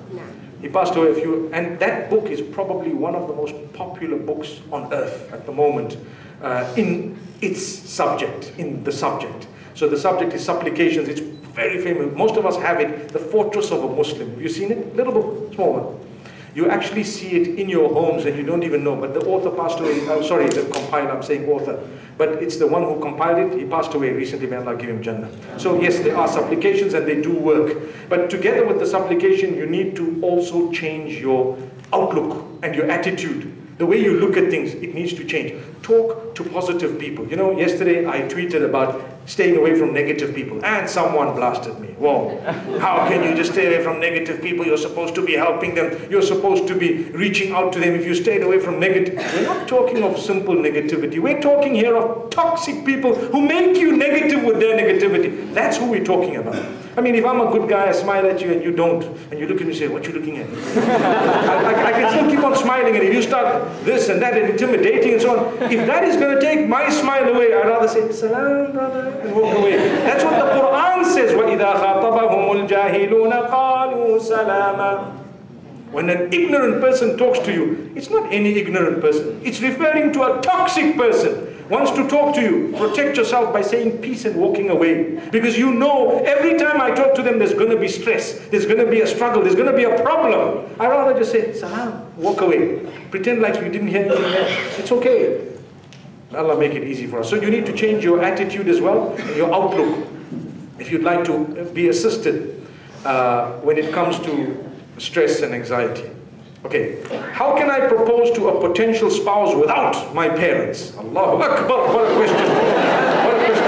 He passed away and that book is probably one of the most popular books on earth at the moment in its subject, in the subject. So the subject is supplications. It's very famous. Most of us have it, The Fortress of a Muslim. Have you seen it? Little book, small one. You actually see it in your homes and you don't even know. But the author passed away, sorry, the compiler, I'm saying author. But it's the one who compiled it. He passed away recently, may Allah give him Jannah. So yes, there are supplications and they do work. But together with the supplication, you need to also change your outlook and your attitude. The way you look at things, it needs to change. Talk to positive people. You know, yesterday I tweeted about staying away from negative people, and someone blasted me. Whoa, how can you just stay away from negative people? You're supposed to be helping them. You're supposed to be reaching out to them. If you stayed away from negative, we're not talking of simple negativity. We're talking here of toxic people who make you negative with their negativity. That's who we're talking about. I mean, if I'm a good guy, I smile at you and you don't, and you look at me and say, what you looking at? I can still keep on smiling, and if you start this and that and intimidating and so on, if that is going to take my smile away, I'd rather say, salam, brother, and walk away. That's what the Quran says. وَإِذَا خَاطَبَهُمُ الْجَاهِلُونَ قَالُوا سَلَامًا. When an ignorant person talks to you, it's not any ignorant person. It's referring to a toxic person. Wants to talk to you. Protect yourself by saying peace and walking away. Because you know, every time I talk to them, there's going to be stress. There's going to be a struggle. There's going to be a problem. I'd rather just say, salam, walk away. Pretend like you didn't hear anything else. It's okay. Allah make it easy for us. So you need to change your attitude as well, and your outlook. If you'd like to be assisted when it comes to stress and anxiety. Okay, how can I propose to a potential spouse without my parents? Allahu Akbar, what a question. What a question.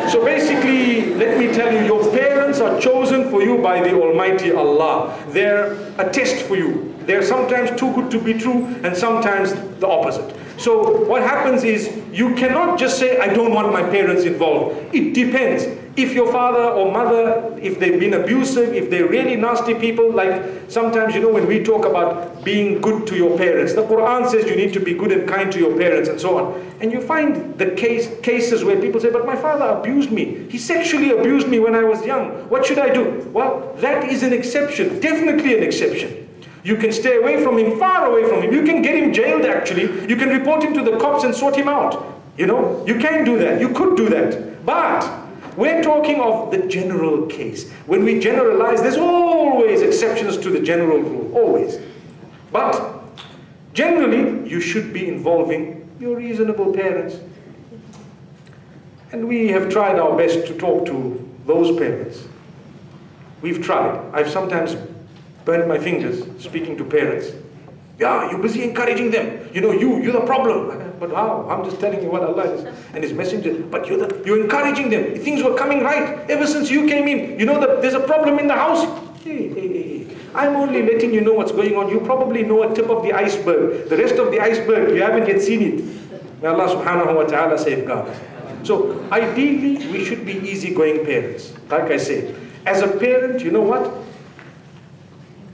So basically, let me tell you, your parents are chosen for you by the Almighty Allah. They're a test for you. They're sometimes too good to be true, and sometimes the opposite. So what happens is, you cannot just say, I don't want my parents involved. It depends. If your father or mother, if they've been abusive, if they're really nasty people, like sometimes, you know, when we talk about being good to your parents, the Quran says you need to be good and kind to your parents and so on. And you find the cases where people say, but my father abused me. He sexually abused me when I was young. What should I do? Well, that is an exception, definitely an exception. You can stay away from him, far away from him. You can get him jailed actually. You can report him to the cops and sort him out. You know, you can do that. You could do that. But we're talking of the general case. When we generalize, there's always exceptions to the general rule, always. But generally, you should be involving your reasonable parents. And we have tried our best to talk to those parents. We've tried. I've sometimes burnt my fingers speaking to parents. Yeah, you're busy encouraging them. You know, you're the problem. But how? I'm just telling you what Allah is and His Messenger. But you're encouraging them. Things were coming right ever since you came in. You know that there's a problem in the house. Hey. I'm only letting you know what's going on. You probably know a tip of the iceberg. The rest of the iceberg, you haven't yet seen it. May Allah subhanahu wa ta'ala safeguard us. So ideally, we should be easygoing parents. Like I say, as a parent, you know what?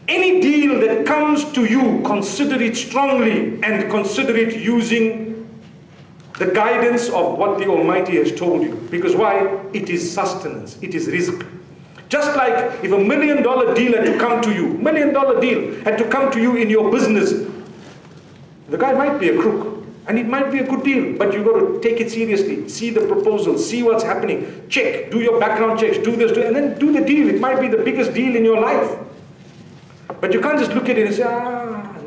Any deal that comes to you, consider it strongly and consider it using the guidance of what the Almighty has told you. Because why? It is sustenance. It is rizq. Just like if $1 million deal had to come to you, $1 million deal had to come to you in your business, the guy might be a crook. And it might be a good deal, but you've got to take it seriously. See the proposal, see what's happening, check, do your background checks, do this, and then do the deal. It might be the biggest deal in your life. But you can't just look at it and say,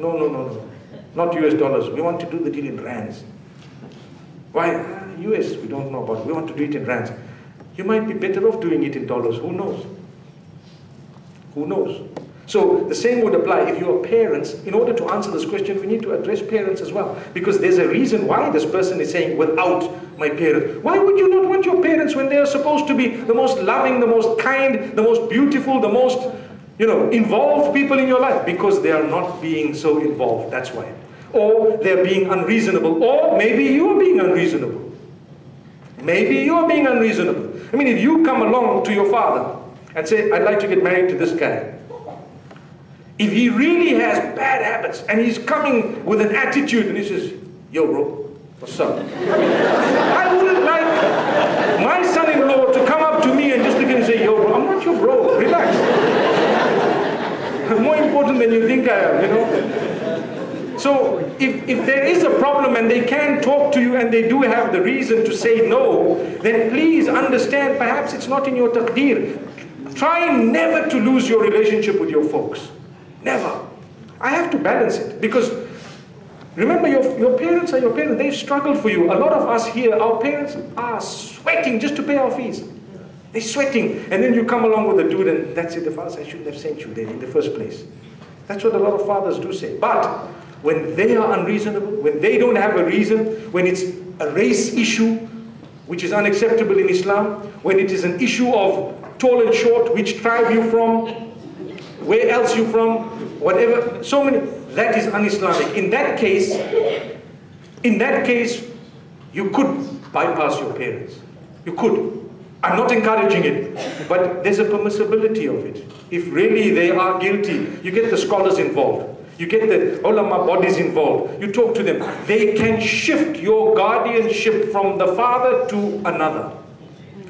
no, not US dollars. We want to do the deal in rands. Why? US, we don't know about it. We want to do it in rands. You might be better off doing it in dollars. Who knows? Who knows? So the same would apply if you are parents. In order to answer this question, we need to address parents as well. Because there's a reason why this person is saying, without my parents. Why would you not want your parents when they are supposed to be the most loving, the most kind, the most beautiful, the most, involved people in your life? Because they are not being so involved, that's why. Or they're being unreasonable. Or maybe you're being unreasonable. Maybe you're being unreasonable. I mean, if you come along to your father and say, I'd like to get married to this guy. If he really has bad habits and he's coming with an attitude and he says, yo bro, what's up? I wouldn't like my son-in-law to come up to me and just look at him and say, yo bro, I'm not your bro, relax. I'm more important than you think I am, So if there is a problem and they can talk to you and they do have the reason to say no, then please understand perhaps it's not in your taqdeer. Try never to lose your relationship with your folks. Never. I have to balance it because remember your parents are your parents. They've struggled for you. A lot of us here, our parents are sweating just to pay our fees. They're sweating. And then you come along with a dude and that's it. The father says, I shouldn't have sent you there in the first place. That's what a lot of fathers do say. But when they are unreasonable, when they don't have a reason, when it's a race issue, which is unacceptable in Islam, when it is an issue of tall and short, which tribe you from, where else you from, whatever, so many, that is un-Islamic. In that case, you could bypass your parents. You could. I'm not encouraging it, but there's a permissibility of it. If really they are guilty, you get the scholars involved. You get the ulama bodies involved. You talk to them. They can shift your guardianship from the father to another.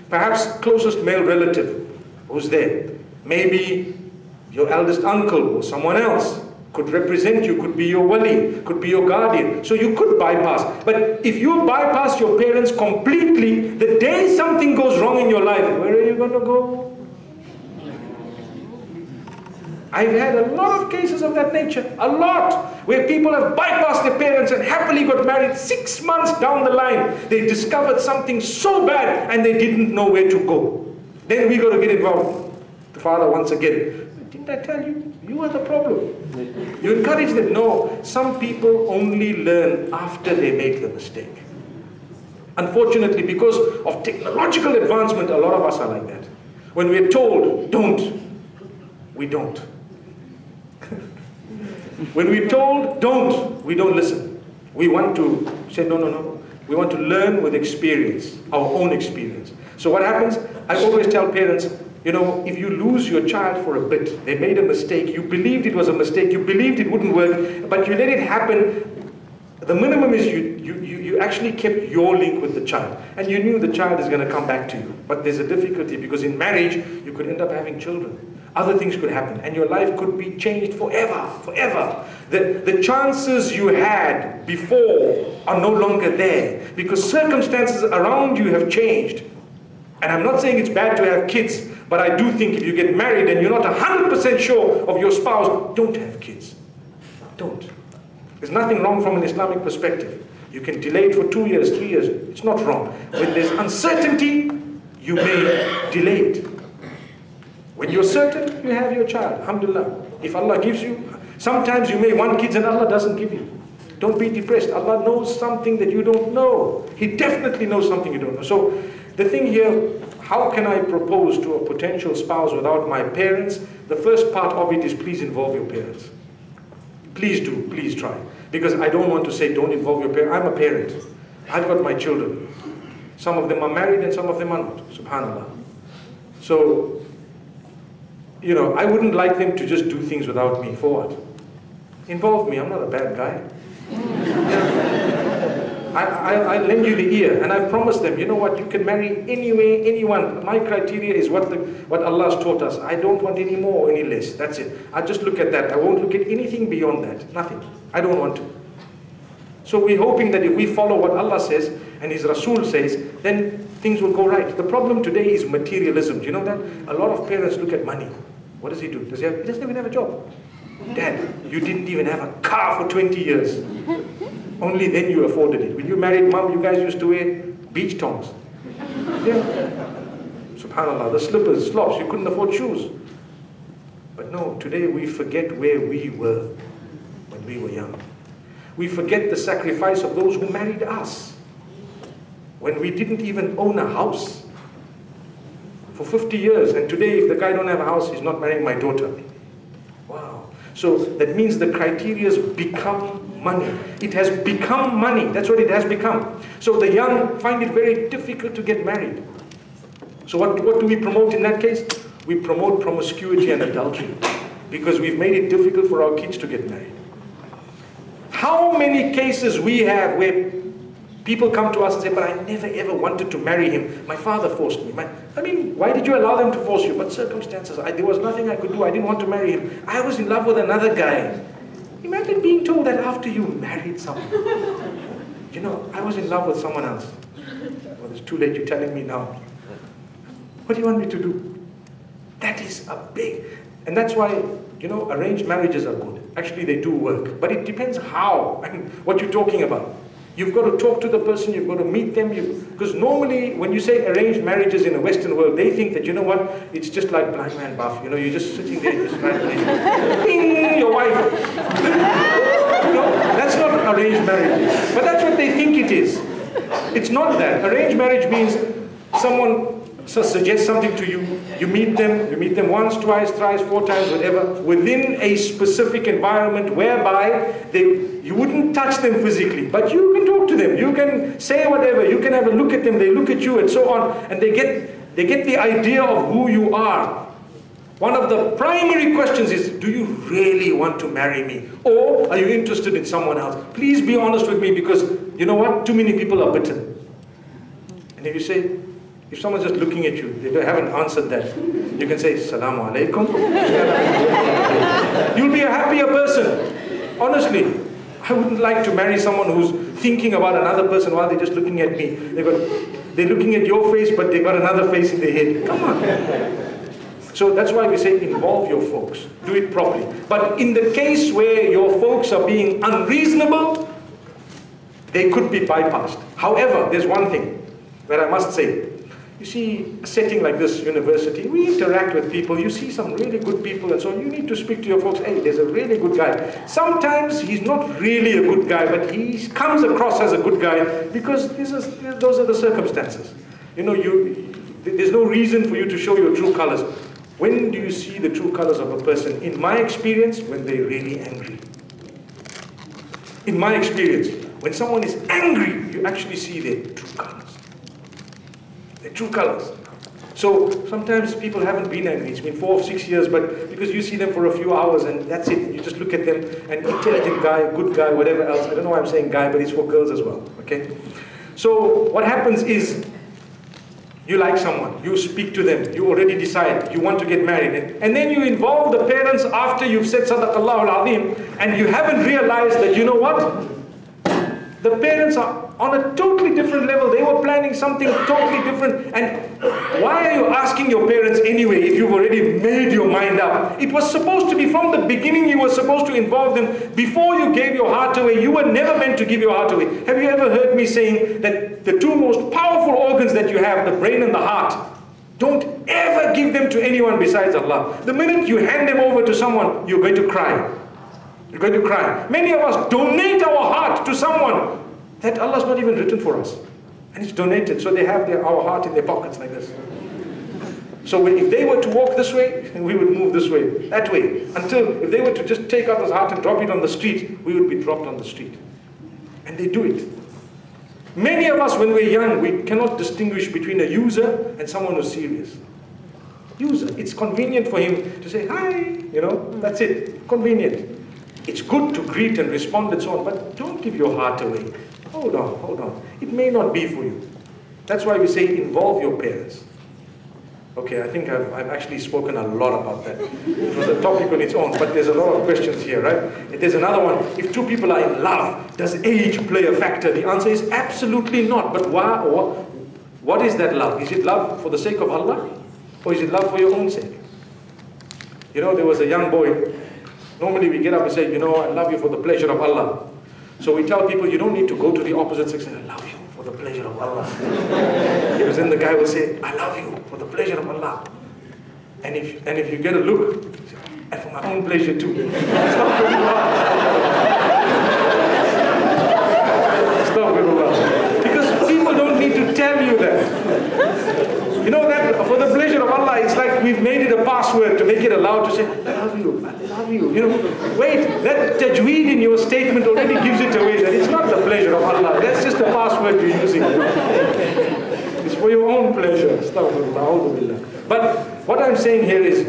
Perhaps closest male relative who's there. Maybe your eldest uncle or someone else could represent you, could be your wali, could be your guardian. So you could bypass. But if you bypass your parents completely, the day something goes wrong in your life, where are you going to go? I've had a lot of cases of that nature, a lot, where people have bypassed their parents and happily got married. 6 months down the line, they discovered something so bad and they didn't know where to go. Then we got to get involved. The father once again, didn't I tell you? You are the problem. You encourage them. No, some people only learn after they make the mistake. Unfortunately, because of technological advancement, a lot of us are like that. When we're told, don't, we don't. When we're told, don't, we don't listen. We want to say, no. We want to learn with experience, our own experience. So what happens? I always tell parents, if you lose your child for a bit, they made a mistake, you believed it was a mistake, you believed it wouldn't work, but you let it happen, the minimum is you actually kept your link with the child. And you knew the child is going to come back to you. But there's a difficulty because in marriage, you could end up having children. Other things could happen and your life could be changed forever. The chances you had before are no longer there because circumstances around you have changed. And I'm not saying it's bad to have kids, but I do think if you get married and you're not 100% sure of your spouse, don't have kids. Don't. There's nothing wrong from an Islamic perspective. You can delay it for 2 years, 3 years. It's not wrong. When there's uncertainty, you may delay it. When you're certain, you have your child. Alhamdulillah. If Allah gives you, sometimes you may want kids and Allah doesn't give you. Don't be depressed. Allah knows something that you don't know. He definitely knows something you don't know. So the thing here, how can I propose to a potential spouse without my parents? The first part of it is please involve your parents. Please do, please try. Because I don't want to say don't involve your parents. I'm a parent. I've got my children. Some of them are married and some of them are not. Subhanallah. So, you know, I wouldn't like them to just do things without me. For what? Involve me. I'm not a bad guy. I lend you the ear, and I've promised them, you know what, you can marry anywhere, anyone. My criteria is what Allah has taught us. I don't want any more or any less. That's it. I just look at that. I won't look at anything beyond that. Nothing. I don't want to. So we're hoping that if we follow what Allah says and His Rasul says, then things will go right. The problem today is materialism. Do you know that? A lot of parents look at money. What does he do? He doesn't even have a job. Dad, you didn't even have a car for 20 years. Only then you afforded it. When you married mom, you guys used to wear beach tongs. Yeah. Subhanallah, the slippers, slops, you couldn't afford shoes. But no, today we forget where we were when we were young. We forget the sacrifice of those who married us. When we didn't even own a house for 50 years. And today, if the guy don't have a house, he's not marrying my daughter. Wow. So that means the criteria has become money. It has become money. That's what it has become. So the young find it very difficult to get married. So what do we promote in that case? We promote promiscuity and adultery. Because we've made it difficult for our kids to get married. How many cases we have where people come to us and say, but I never ever wanted to marry him. My father forced me. I mean, why did you allow them to force you? But circumstances. There was nothing I could do. I didn't want to marry him. I was in love with another guy. Imagine being told that after you married someone. You know, I was in love with someone else. Well, it's too late, you're telling me now. What do you want me to do? That is a big... And that's why, you know, arranged marriages are good. Actually, they do work. But it depends how and what you're talking about. You've got to talk to the person, you've got to meet them. Because normally, when you say arranged marriages in the Western world, they think that, you know what, it's just like blind man buff. You know, you're just sitting there, just like, ding, your wife. You know, that's not arranged marriage. But that's what they think it is. It's not that. Arranged marriage means someone suggests something to you, you meet them once, twice, thrice, 4 times, whatever, within a specific environment whereby you wouldn't touch them physically, but you can talk to them, you can say whatever, you can have a look at them, they look at you and so on, and they get the idea of who you are. One of the primary questions is, do you really want to marry me? Or are you interested in someone else? Please be honest with me, because you know what? Too many people are bitten. And if you say, if someone's just looking at you, they haven't answered that, you can say, Assalamu alaikum. You'll be a happier person. Honestly, I wouldn't like to marry someone who's thinking about another person while they're just looking at me. They're looking at your face, but they've got another face in their head. Come on. So that's why we say involve your folks. Do it properly. But in the case where your folks are being unreasonable, they could be bypassed. However, there's one thing that I must say. You see, a setting like this, university, we interact with people, you see some really good people and so on. You need to speak to your folks, hey, there's a really good guy. Sometimes he's not really a good guy, but he comes across as a good guy because those are the circumstances. You know, there's no reason for you to show your true colors. When do you see the true colors of a person? In my experience, when they're really angry. In my experience, when someone is angry, you actually see their true colors. Their true colors. So sometimes people haven't been angry. It's been 4 or 6 years, but because you see them for a few hours and that's it. You just look at them, an intelligent guy, good guy, whatever else. I don't know why I'm saying guy, but it's for girls as well. Okay. So what happens is, you like someone, you speak to them, you already decide, you want to get married. And then you involve the parents after you've said Sadaqallahu al-Azim, and you haven't realized that, you know what? The parents are on a totally different level. They were planning something totally different. And why are you asking your parents anyway if you've already made your mind up? It was supposed to be from the beginning, you were supposed to involve them before you gave your heart away. You were never meant to give your heart away. Have you ever heard me saying that the 2 most powerful organs that you have, the brain and the heart, don't ever give them to anyone besides Allah. The minute you hand them over to someone, you're going to cry. You're going to cry. Many of us donate our heart to someone that Allah's not even written for us. And it's donated, so they have our heart in their pockets like this. So if they were to walk this way, we would move this way, that way. Until if they were to just take out this heart and drop it on the street, we would be dropped on the street. And they do it. Many of us, when we're young, we cannot distinguish between a user and someone who's serious. User, it's convenient for him to say, hi, that's it, convenient. It's good to greet and respond and so on, but don't give your heart away. Hold on. It may not be for you. That's why we say involve your parents. Okay, I think I've actually spoken a lot about that. It was a topic on its own, but there's a lot of questions here, right? There's another one. If two people are in love, does age play a factor? The answer is absolutely not. But why? What is that love? Is it love for the sake of Allah? Or is it love for your own sake? There was a young boy. Normally we get up and say, I love you for the pleasure of Allah. So we tell people, you don't need to go to the opposite sex and say, I love you for the pleasure of Allah. Because then the guy will say, I love you for the pleasure of Allah. And if you get a look, and for my own pleasure too. Astaghfirullah. Because people don't need to tell you that. That for the pleasure of Allah, it's like we've made it a password to make it allowed to say, I love you. Wait, that tajweed in your statement already gives it away that it's not the pleasure of Allah. That's just a password you're using. It's for your own pleasure. Astaghfirullah. But what I'm saying here is,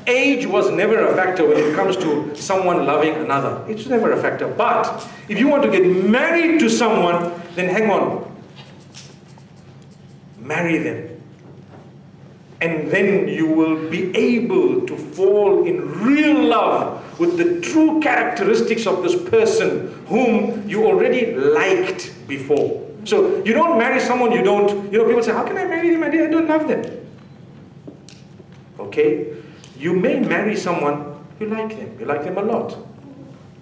age was never a factor when it comes to someone loving another. It's never a factor. But if you want to get married to someone, then hang on. Marry them. And then you will be able to fall in real love with the true characteristics of this person whom you already liked before. So you don't marry someone you don't, people say, how can I marry them? I don't love them. Okay? You may marry someone, you like them a lot.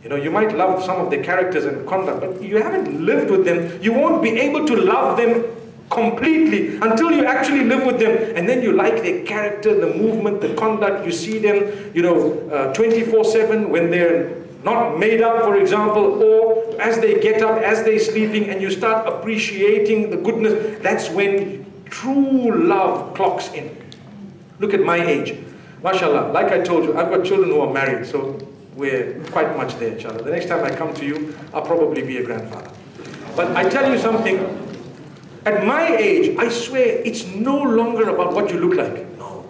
You might love some of their characters and conduct, but you haven't lived with them. You won't be able to love them completely until you actually live with them, and then you like their character, the movement, the conduct. You see them 24/7 when they're not made up, for example, or as they get up, as they're sleeping, and you start appreciating the goodness. That's when true love clocks in. Look at my age, mashallah. Like I told you, I've got children who are married, so we're quite much there, inshallah. The next time I come to you, I'll probably be a grandfather. But I tell you something. At my age, I swear, it's no longer about what you look like. No.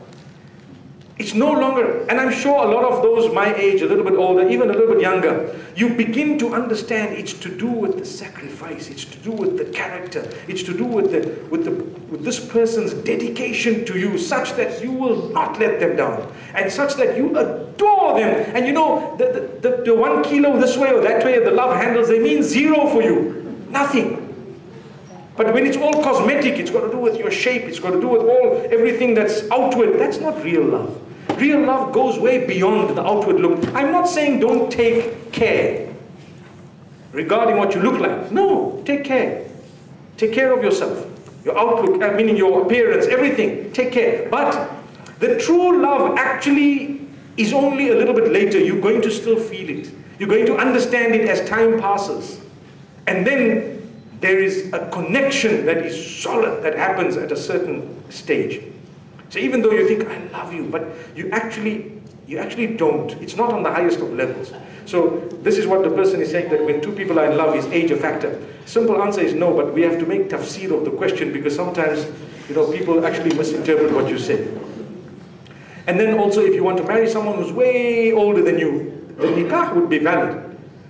It's no longer, and I'm sure a lot of those my age, a little bit older, even a little bit younger, you begin to understand it's to do with the sacrifice, it's to do with the character, it's to do with this person's dedication to you, such that you will not let them down, and such that you adore them. And the 1 kilo this way or that way, the love handles, they mean zero for you. Nothing. But when it's all cosmetic, it's got to do with your shape, it's got to do with everything that's outward, that's not real love. Real love goes way beyond the outward look. I'm not saying don't take care regarding what you look like. No, take care. Take care of yourself. Your outlook, meaning your appearance, everything. Take care. But the true love actually is only a little bit later. You're going to still feel it. You're going to understand it as time passes. And then there is a connection that is solid that happens at a certain stage. So even though you think, I love you, but you actually don't. It's not on the highest of levels. So this is what the person is saying, that when two people are in love, is age a factor? Simple answer is no, but we have to make tafsir of the question, because sometimes people actually misinterpret what you say. And then also, if you want to marry someone who's way older than you, the nikah would be valid.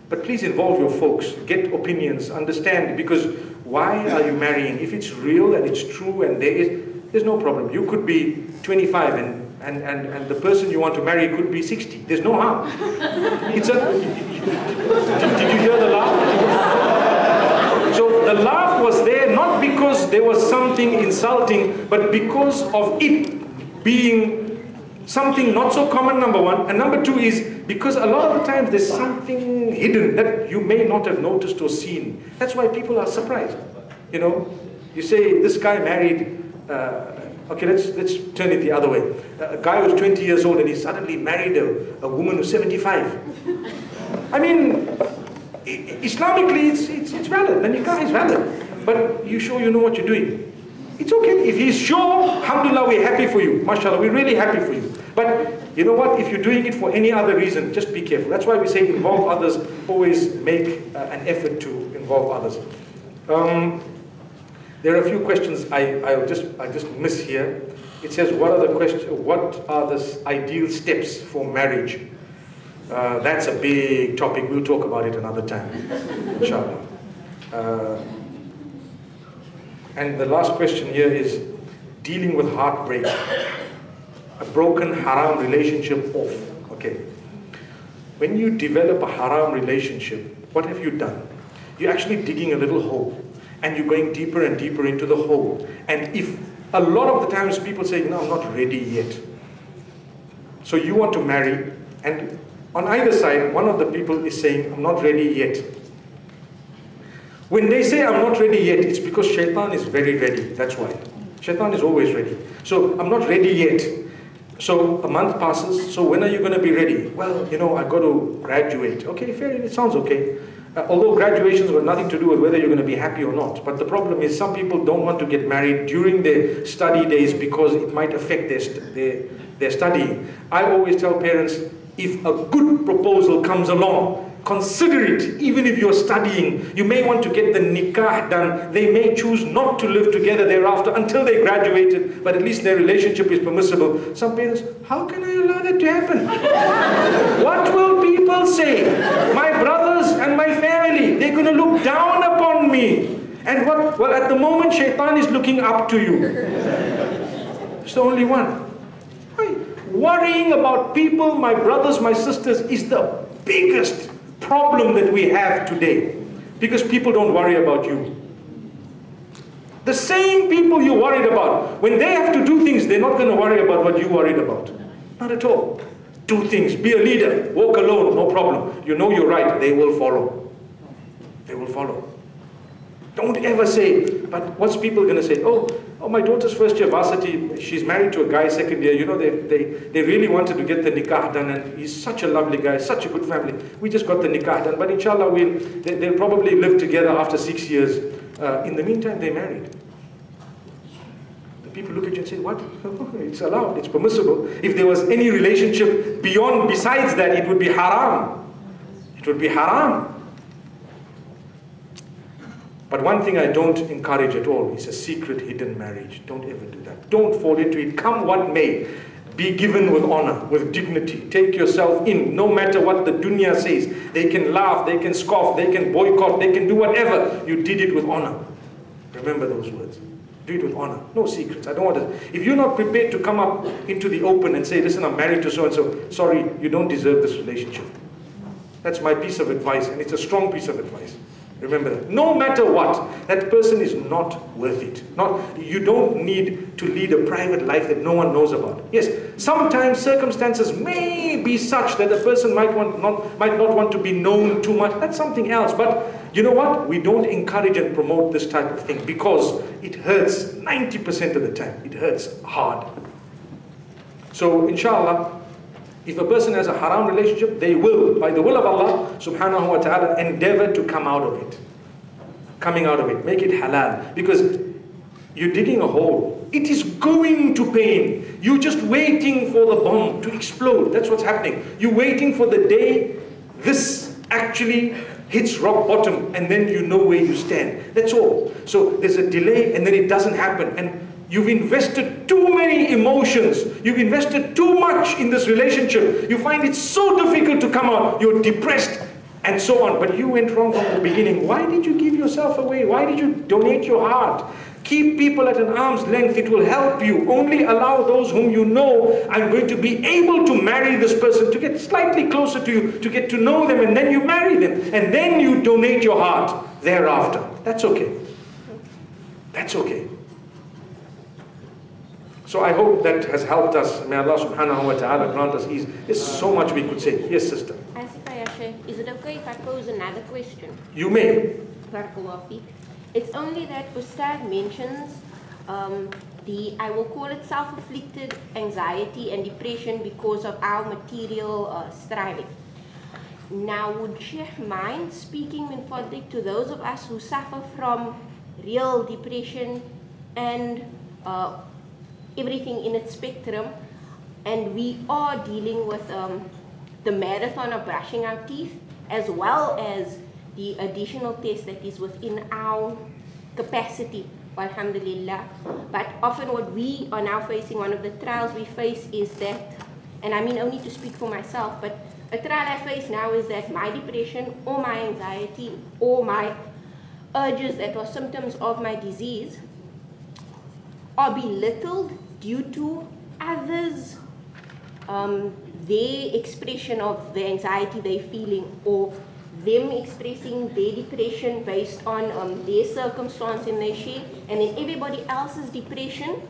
But please involve your folks, get opinions, understand, because why are you marrying? If it's real and it's true and there's no problem. You could be 25 and the person you want to marry could be 60. There's no harm. Did you hear the laugh? So the laugh was there not because there was something insulting, but because of it being something not so common, number one. And number two is because a lot of the times there's something hidden that you may not have noticed or seen. That's why people are surprised. You say, this guy married, okay, let's turn it the other way. A guy who's 20 years old and he suddenly married a woman who's 75. I mean, Islamically it's valid, the nikah is valid. But you sure you know what you're doing? It's okay. If he's sure, alhamdulillah, we're happy for you. MashaAllah, we're really happy for you. But you know what? If you're doing it for any other reason, just be careful. That's why we say involve others. Always make an effort to involve others. There are a few questions I just miss here. It says, what are the ideal steps for marriage? That's a big topic. We'll talk about it another time, inshallah. And the last question here is dealing with heartbreak. A broken haram relationship off. Okay. When you develop a haram relationship, what have you done? You're actually digging a little hole, and you're going deeper and deeper into the hole. And if a lot of the times people say, no, I'm not ready yet. So you want to marry, and on either side, one of the people is saying, I'm not ready yet. When they say, I'm not ready yet, it's because shaitan is very ready. That's why. Shaitan is always ready. So, I'm not ready yet. So, a month passes. So, when are you going to be ready? Well, you know, I got to graduate. Okay, fair, it sounds okay. Although graduations got nothing to do with whether you're going to be happy or not. But the problem is some people don't want to get married during their study days because it might affect their studying. I always tell parents, if a good proposal comes along, consider it. Even if you're studying, you may want to get the nikah done. They may choose not to live together thereafter until they graduated, but at least their relationship is permissible. Some parents, how can I allow that to happen? What will people say? My brothers and my family, they're going to look down upon me. And what? Well, at the moment, shaitan is looking up to you. It's the only one. Worrying about people, my brothers, my sisters, is the biggest problem that we have today. Because people don't worry about you. The same people you worried about, when they have to do things, they're not going to worry about what you worried about. Not at all. Do things, be a leader, walk alone, no problem. You know you're right, they will follow. They will follow. Don't ever say, but what's people going to say? Oh, my daughter's first year varsity, she's married to a guy second year. You know, they really wanted to get the nikah done, and he's such a lovely guy, such a good family. We just got the nikah done, but inshallah they'll probably live together after 6 years. In the meantime, they're married. The people look at you and say, what? It's allowed, it's permissible. If there was any relationship besides that, it would be haram. It would be haram. But one thing I don't encourage at all is a secret hidden marriage. Don't ever do that. Don't fall into it. Come what may. Be given with honor, with dignity. Take yourself in, no matter what the dunya says. They can laugh, they can scoff, they can boycott, they can do whatever. You did it with honor. Remember those words. Do it with honor. No secrets. I don't want to. If you're not prepared to come up into the open and say, listen, I'm married to so-and-so. Sorry, you don't deserve this relationship. That's my piece of advice, and it's a strong piece of advice. Remember that. No matter what, that person is not worth it. You don't need to lead a private life that no one knows about. Yes, sometimes circumstances may be such that a person might not want to be known too much. That's something else. But you know what? We don't encourage and promote this type of thing because it hurts 90% of the time. It hurts hard. So inshallah, if a person has a haram relationship, they will, by the will of Allah subhanahu wa ta'ala, endeavor to come out of it. Coming out of it. Make it halal. Because you're digging a hole. It is going to pain. You're just waiting for the bomb to explode. That's what's happening. You're waiting for the day this actually hits rock bottom, and then you know where you stand. That's all. So there's a delay, and then it doesn't happen. And you've invested too many emotions. You've invested too much in this relationship. You find it so difficult to come out. You're depressed and so on. But you went wrong from the beginning. Why did you give yourself away? Why did you donate your heart? Keep people at an arm's length. It will help you. Only allow those whom you know, I'm going to be able to marry this person, to get slightly closer to you, to get to know them, and then you marry them. And then you donate your heart thereafter. That's okay. That's okay. So I hope that has helped us. May Allah subhanahu wa ta'ala grant us ease. There's so much we could say. Yes, sister. Is it okay if I pose another question? You may. It's only that Ustad mentions I will call it self-afflicted anxiety and depression because of our material striving. Now, would Sheikh mind speaking to those of us who suffer from real depression, and everything in its spectrum. And we are dealing with the marathon of brushing our teeth, as well as the additional test that is within our capacity, alhamdulillah. But often what we are now facing, one of the trials we face is that, and I mean only to speak for myself, but a trial I face now is that my depression or my anxiety or my urges that are symptoms of my disease are belittled due to others' their expression of the anxiety they're feeling, or them expressing their depression based on their circumstance in their share, and then everybody else's depression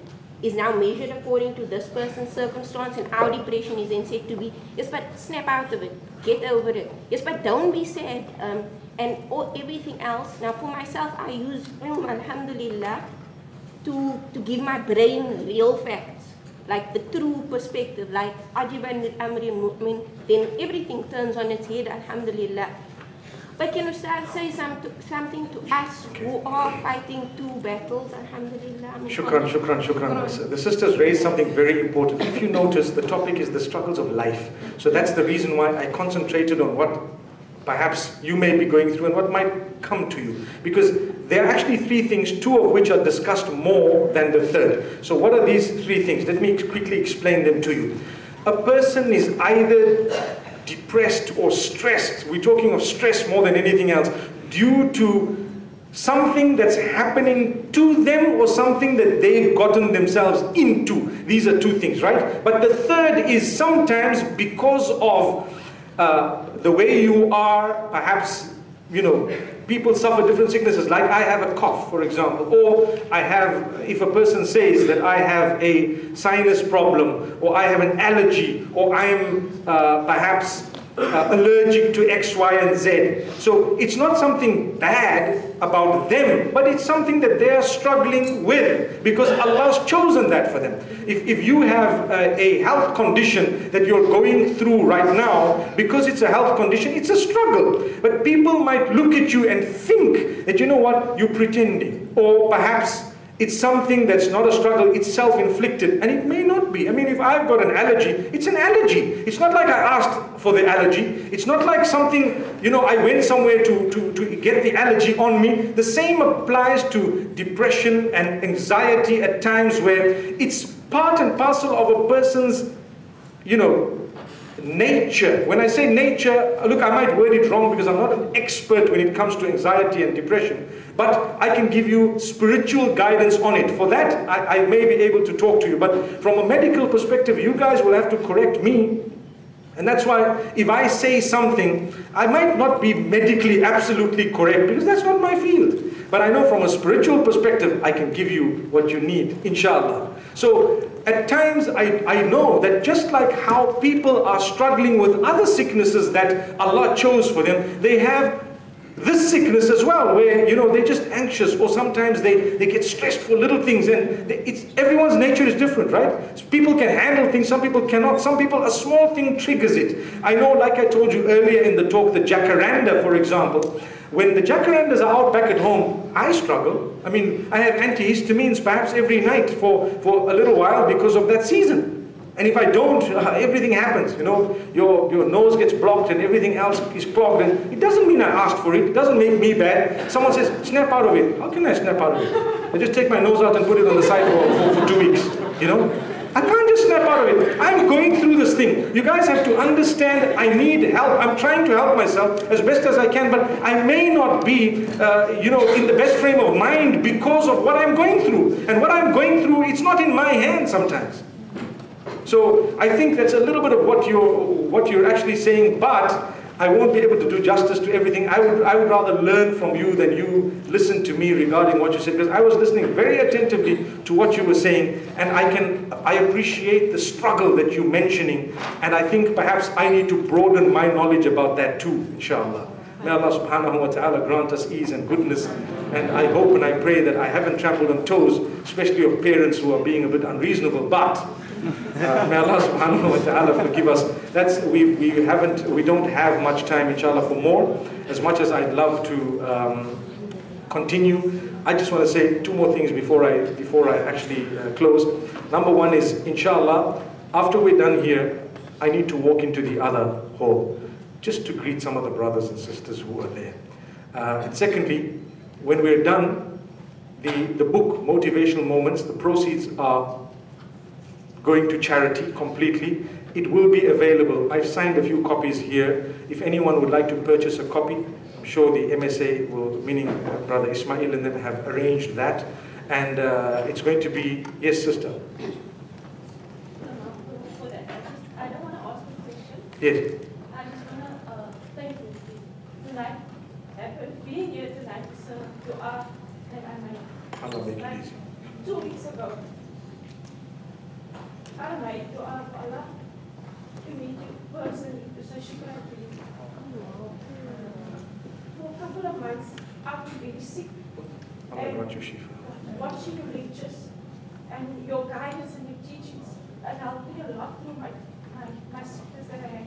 is now measured according to this person's circumstance, and our depression is then said to be, yes, but snap out of it, get over it, yes, but don't be sad, and everything else. Now for myself, I use alhamdulillah to give my brain real facts, like the true perspective, like ajiban lil amri mu'min, then everything turns on its head, alhamdulillah. But can Ustad say something to us who are fighting two battles, alhamdulillah? Shukran. The sisters raised something very important. If you notice, the topic is the struggles of life. So that's the reason why I concentrated on what perhaps you may be going through and what might come to you. Because there are actually three things, two of which are discussed more than the third. So what are these three things? Let me quickly explain them to you. A person is either depressed or stressed. We're talking of stress more than anything else, due to something that's happening to them or something that they've gotten themselves into. These are two things, right? But the third is sometimes because of the way you are, perhaps, you know, people suffer different sicknesses, like I have a cough, for example, or I have, if a person says that I have a sinus problem, or I have an allergy, or I am perhaps allergic to X, Y, and Z. So it's not something bad about them, but it's something that they are struggling with, because Allah's chosen that for them. If you have a health condition that you're going through right now, because it's a health condition, it's a struggle. But people might look at you and think that, you know what, you're pretending. Or perhaps it's something that's not a struggle, it's self-inflicted. And it may not be. I mean, if I've got an allergy, it's an allergy. It's not like I asked for the allergy. It's not like something, you know, I went somewhere to get the allergy on me. The same applies to depression and anxiety at times, where it's part and parcel of a person's, you know, nature. When I say nature, look, I might word it wrong because I'm not an expert when it comes to anxiety and depression, but I can give you spiritual guidance on it. For that, I may be able to talk to you, but from a medical perspective, you guys will have to correct me. And that's why if I say something, I might not be medically absolutely correct, because that's not my field. But I know from a spiritual perspective, I can give you what you need, inshallah. So at times, I know that just like how people are struggling with other sicknesses that Allah chose for them, they have this sickness as well, where, you know, they're just anxious, or sometimes they get stressed for little things, and everyone's nature is different, right? So people can handle things, some people cannot. Some people, a small thing triggers it. I know, like I told you earlier in the talk, the jacaranda, for example. When the jacarandas are out back at home, I struggle. I mean, I have antihistamines perhaps every night for a little while because of that season. And if I don't, everything happens, you know, your nose gets blocked and everything else is clogged. And it doesn't mean I asked for it. It doesn't make me bad. Someone says, snap out of it. How can I snap out of it? I just take my nose out and put it on the side for 2 weeks, you know. I can't just snap out of it. I'm going through this thing. You guys have to understand, I need help. I'm trying to help myself as best as I can, but I may not be, you know, in the best frame of mind because of what I'm going through. And what I'm going through, it's not in my hands sometimes. So I think that's a little bit of what you're actually saying, but I won't be able to do justice to everything. I would rather learn from you than you listen to me regarding what you said, because I was listening very attentively to what you were saying, and I appreciate the struggle that you're mentioning, and I think perhaps I need to broaden my knowledge about that too, inshallah. May Allah subhanahu wa ta'ala grant us ease and goodness, and I hope and I pray that I haven't trampled on toes, especially of parents who are being a bit unreasonable, but may Allah subhanahu wa ta'ala forgive us. We don't have much time, inshallah, for more. As much as I'd love to continue, I just want to say two more things before I actually close. Number one is, inshallah, after we're done here, I need to walk into the other hall just to greet some of the brothers and sisters who are there. And secondly, when we're done, the book, Motivational Moments, the proceeds are going to charity completely. It will be available. I've signed a few copies here. If anyone would like to purchase a copy, I'm sure the MSA will, meaning Brother Ismail, and then have arranged that. And it's going to be, yes, sister? I don't want to ask a question. Yes. I just want to thank you. Tonight, being here tonight, so you are, that I made. Allah make it like easy. 2 weeks ago, I made dua for Allah to meet you personally, so shukran to you. For a couple of months, I've been very sick. Allah grant you shifa. Watching your lectures and your guidance and your teachings helped me a lot through my sickness that I had.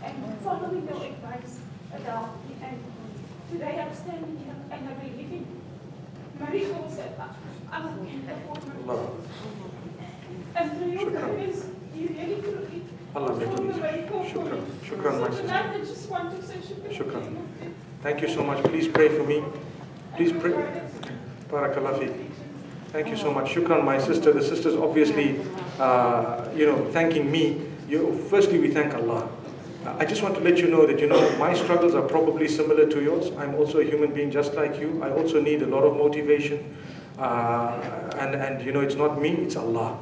And following your advice helped me. And today I'm standing here and I'm believing miracles that I can't afford my life. And through your guidance, you really truly Allah make it easy. Shukran. Shukran, my so sister. tonight I just want to say shukran. Shukran. Thank you so much. Please pray for me. Please pray. Barakallah fi. Thank you so much. Shukran, my sister. The sister's obviously, thanking me. Firstly, we thank Allah. I just want to let you know that, my struggles are probably similar to yours. I'm also a human being just like you. I also need a lot of motivation. It's not me, it's Allah.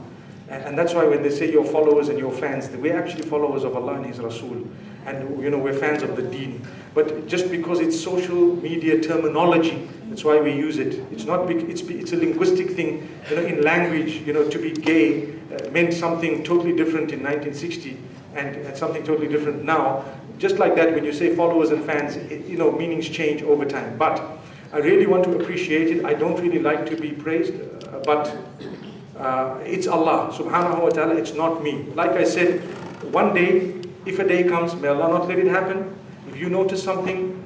And that's why when they say your followers and your fans, we're actually followers of Allah and His Rasul. And we're fans of the deen. But just because it's social media terminology, that's why we use it. It's not it's a linguistic thing. In language, to be gay meant something totally different in 1960 and something totally different now. Just like that, when you say followers and fans, meanings change over time. But I really want to appreciate it. I don't really like to be praised, but it's Allah subhanahu wa ta'ala, it's not me. Like I said, one day, if a day comes, may Allah not let it happen. If you notice something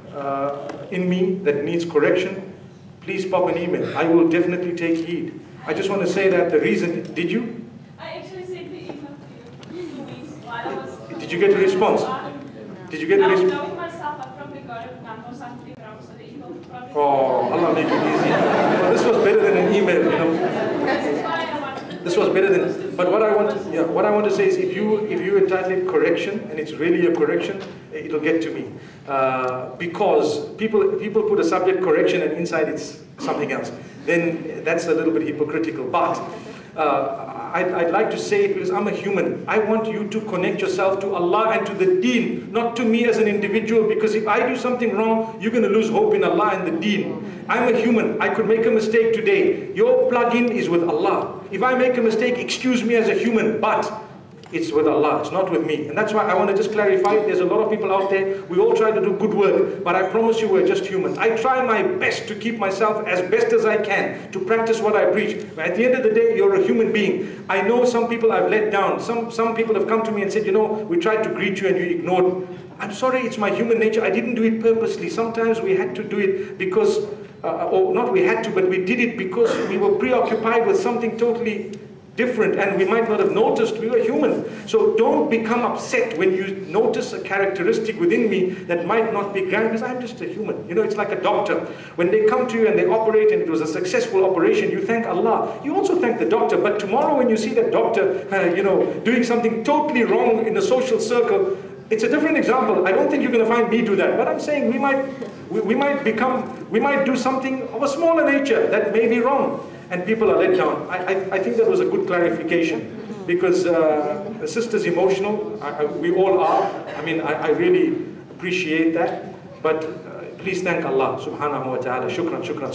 in me that needs correction, please pop an email. I will definitely take heed. I just want to say that the reason, did you? I actually sent the email to you 2 weeks while I was... Did you get a response? Did you get a response? Knowing myself, I probably got it done or something wrong, so the email probably... Oh, Allah make it easy. Well, this was better than an email, That's why I wanted... This was better than... But what I want to say is, if you entitle it correction, and it's really a correction, it'll get to me. Because people put a subject correction and inside it's something else. Then that's a little bit hypocritical. But I'd like to say it because I'm a human. I want you to connect yourself to Allah and to the deen, not to me as an individual, because if I do something wrong, you're going to lose hope in Allah and the deen. I'm a human. I could make a mistake today. Your plug-in is with Allah. If I make a mistake, excuse me as a human, but it's with Allah, it's not with me. And that's why I want to just clarify, there's a lot of people out there, we all try to do good work, but I promise you we're just human. I try my best to keep myself as best as I can, to practice what I preach. But at the end of the day, you're a human being. I know some people I've let down. Some people have come to me and said, we tried to greet you and you ignored. I'm sorry, it's my human nature. I didn't do it purposely. Sometimes we had to do it because, or not we had to, but we did it because we were preoccupied with something totally different, and we might not have noticed. We were human. So don't become upset when you notice a characteristic within me that might not be grand, because I'm just a human. It's like a doctor. When they come to you and they operate and it was a successful operation, you thank Allah. You also thank the doctor. But tomorrow when you see that doctor, doing something totally wrong in a social circle, it's a different example. I don't think you're going to find me do that. But I'm saying we might do something of a smaller nature that may be wrong. And people are let down. I think that was a good clarification, because the sister's emotional. We all are. I really appreciate that. But please thank Allah subhanahu wa ta'ala. Shukran, shukran.